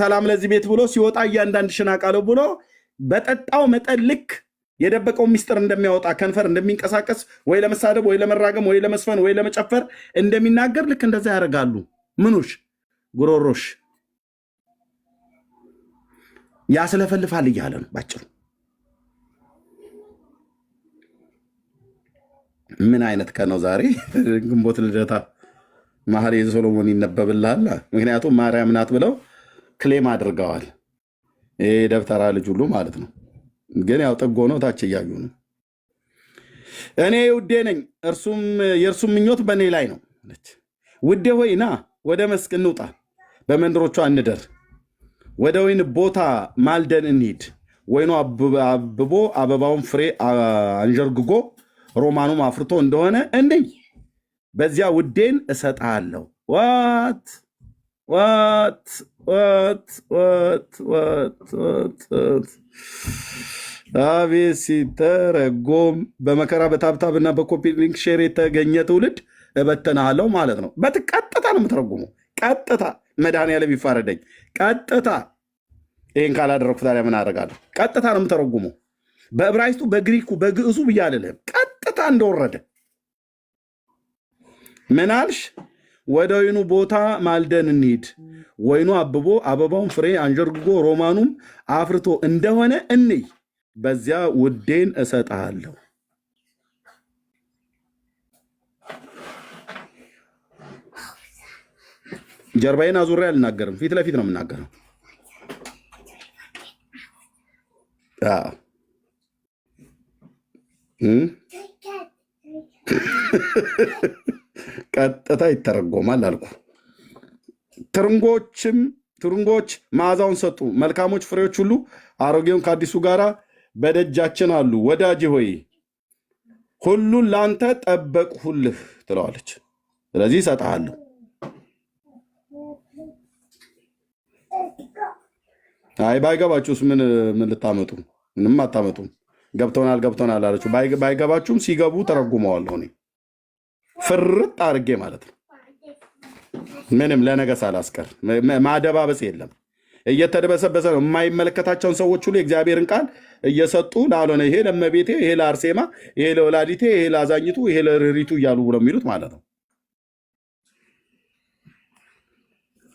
ሰላም ለዚህ ቤት ብሎ ሲወጣ እያንዳንድሽን አውቃለሁ ብሎ በጠጣው መጠን ልክ የደበቀው ሚስጥር እንደሚያወጣ ከንፈር እንደሚንቀሳቀስ ወይ ለመሳደብ ወይ ለመራገም ወይ ለመስፈን ወይ ለመጨፈር እንደሚናገር ልክ እንደዛ ያደርጋሉ። ምኑሽ ጉሮሮሽ ያስለፈልፋል እያለ ነው ባጭሩ። ምን አይነት ቀን ነው ዛሬ? ግንቦት ልደታ መኃልየ ሰሎሞን ይነበብልሃል። ምክንያቱም ማርያም ናት ብለው ክሌም አድርገዋል። ይሄ ደብተራ ልጅ ሁሉ ማለት ነው። ግን ያው ጥጎ ነው፣ ታች እያዩ ነው። እኔ ውዴ ነኝ፣ የእርሱም ምኞት በእኔ ላይ ነው። ውዴ ሆይ ና ወደ መስክ እንውጣ፣ በመንደሮቿ እንደር፣ ወደ ወይን ቦታ ማልደን እንሂድ። ወይኑ አብቦ አበባውን ፍሬ አንዠርግጎ ሮማኑም አፍርቶ እንደሆነ እንይ፣ በዚያ ውዴን እሰጥሃለሁ። አቤት ሲተረጎም በመከራ በታብታብና በኮፒ ሊንክ ሼር የተገኘ ትውልድ እበተናሃለሁ ማለት ነው። ቀጥታ ነው የምተረጉመው። ቀጥታ መድኃኒዓለም ይፋረደኝ። ቀጥታ ይህን ካላደረግኩ ታዲያ ምን አደርጋለሁ? ቀጥታ ነው የምተረጉመው። በዕብራይስጡ፣ በግሪኩ፣ በግዕዙ ብዬ አልልህም። ቀጥታ እንደወረደ ምን አልሽ? ወደ ወይኑ ቦታ ማልደን እንሂድ፣ ወይኑ አብቦ አበባውን ፍሬ አንዠርግጎ ሮማኑም አፍርቶ እንደሆነ እንይ፣ በዚያ ውዴን እሰጥሃለሁ። ጀርባዬን አዙሬ አልናገርም፣ ፊት ለፊት ነው የምናገረው። ቀጥታ ይተረጎማል አልኩ። ትርንጎች መዓዛውን ሰጡ፣ መልካሞች ፍሬዎች ሁሉ አሮጌውን ከአዲሱ ጋር በደጃችን አሉ። ወዳጅ ሆይ ሁሉን ለአንተ ጠበቅሁልህ ትለዋለች። ስለዚህ እሰጥሃለሁ። አይ ባይገባችሁስ ምን ልታመጡ? ምንም አታመጡም። ገብቶናል አለችው። ባይገባችሁም ሲገቡ ተረጉመዋለሁ እኔ ፍርጥ አድርጌ ማለት ነው። ምንም ለነገ ሳላስቀር ማደባበስ የለም። እየተደበሰበሰ ነው። የማይመለከታቸውን ሰዎች ሁሉ የእግዚአብሔርን ቃል እየሰጡ ላልሆነ ይሄ ለመቤቴ፣ ይሄ ለአርሴማ፣ ይሄ ለወላዲቴ፣ ይሄ ለአዛኝቱ፣ ይሄ ለርሪቱ እያሉ ብለው የሚሉት ማለት ነው።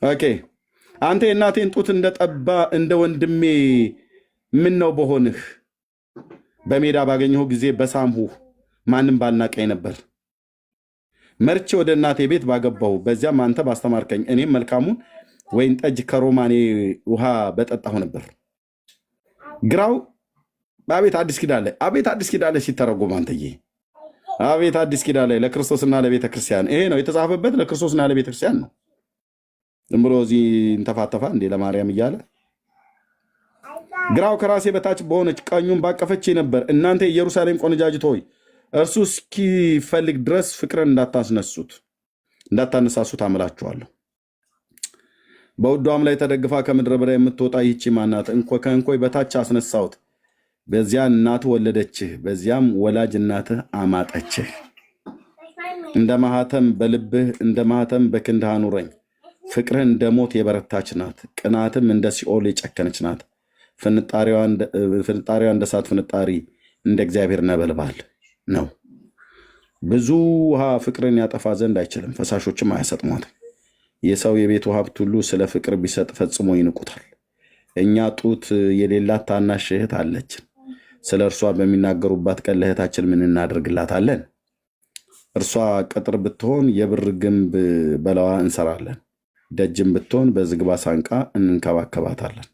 ኦኬ አንተ የእናቴን ጡት እንደጠባ እንደ ወንድሜ ምን ነው በሆንህ? በሜዳ ባገኘሁ ጊዜ በሳምሁህ፣ ማንም ባልናቀኝ ነበር። መርቼ ወደ እናቴ ቤት ባገባሁ፣ በዚያም አንተ ባስተማርከኝ፣ እኔም መልካሙን ወይን ጠጅ ከሮማኔ ውሃ በጠጣሁ ነበር። ግራው አቤት አዲስ ኪዳን ላይ አቤት አዲስ ኪዳን ላይ ሲተረጎም አንተዬ አቤት አዲስ ኪዳን ላይ ለክርስቶስና ለቤተ ክርስቲያን ይሄ ነው የተጻፈበት። ለክርስቶስና ለቤተ ክርስቲያን ነው። ዝም ብሎ እዚህ እንተፋተፋ እንዴ ለማርያም እያለ ግራው ከራሴ በታች በሆነች ቀኙን ባቀፈች ነበር። እናንተ የኢየሩሳሌም ቆነጃጅት ሆይ እርሱ እስኪፈልግ ድረስ ፍቅርን እንዳታነሳሱት አምላችኋለሁ። በውዷም ላይ ተደግፋ ከምድረ በዳ የምትወጣ ይህቺ ማናት? ከእንኮይ በታች አስነሳሁት፣ በዚያ እናትህ ወለደችህ፣ በዚያም ወላጅ እናትህ አማጠችህ። እንደ ማኅተም በልብህ እንደ ማኅተም በክንድህ አኑረኝ። ፍቅርህ እንደ ሞት የበረታች ናት፣ ቅናትም እንደ ሲኦል የጨከነች ናት። ፍንጣሪዋ እንደ እሳት ፍንጣሪ፣ እንደ እግዚአብሔር ነበልባል ነው። ብዙ ውሃ ፍቅርን ያጠፋ ዘንድ አይችልም፣ ፈሳሾችም አያሰጥሟትም። የሰው የቤቱ ሀብት ሁሉ ስለ ፍቅር ቢሰጥ ፈጽሞ ይንቁታል። እኛ ጡት የሌላት ታናሽ እህት አለችን። ስለ እርሷ በሚናገሩባት ቀን ለእህታችን ምን እናደርግላታለን? እርሷ ቅጥር ብትሆን የብር ግንብ በላዋ እንሰራለን፣ ደጅም ብትሆን በዝግባ ሳንቃ እንንከባከባታለን።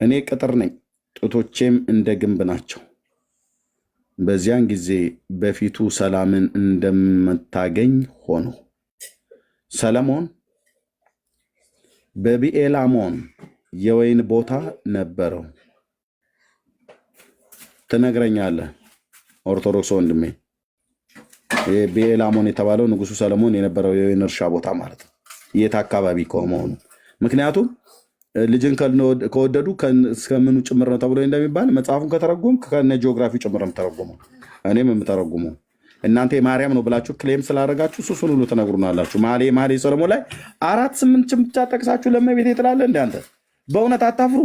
እኔ ቅጥር ነኝ፣ ጡቶቼም እንደ ግንብ ናቸው። በዚያን ጊዜ በፊቱ ሰላምን እንደምታገኝ ሆኖ ሰለሞን በቢኤላሞን የወይን ቦታ ነበረው። ትነግረኛለህ ኦርቶዶክስ ወንድሜ፣ ቢኤላሞን የተባለው ንጉሱ ሰለሞን የነበረው የወይን እርሻ ቦታ ማለት ነው። የት አካባቢ ከመሆኑ ምክንያቱም ልጅን ከወደዱ እስከምኑ ጭምር ነው ተብሎ እንደሚባል መጽሐፉን ከተረጎም ከነ ጂኦግራፊ ጭምር የምተረጉመው እኔም የምተረጉመው። እናንተ የማርያም ነው ብላችሁ ክሌም ስላደረጋችሁ ሱሱን ሁሉ ትነግሩናላችሁ። መኃልየ ሰሎሞን ላይ 4-8 ብቻ ጠቅሳችሁ ለእመቤቴ ትላለህ እንደ አንተ። በእውነት አታፍሩ?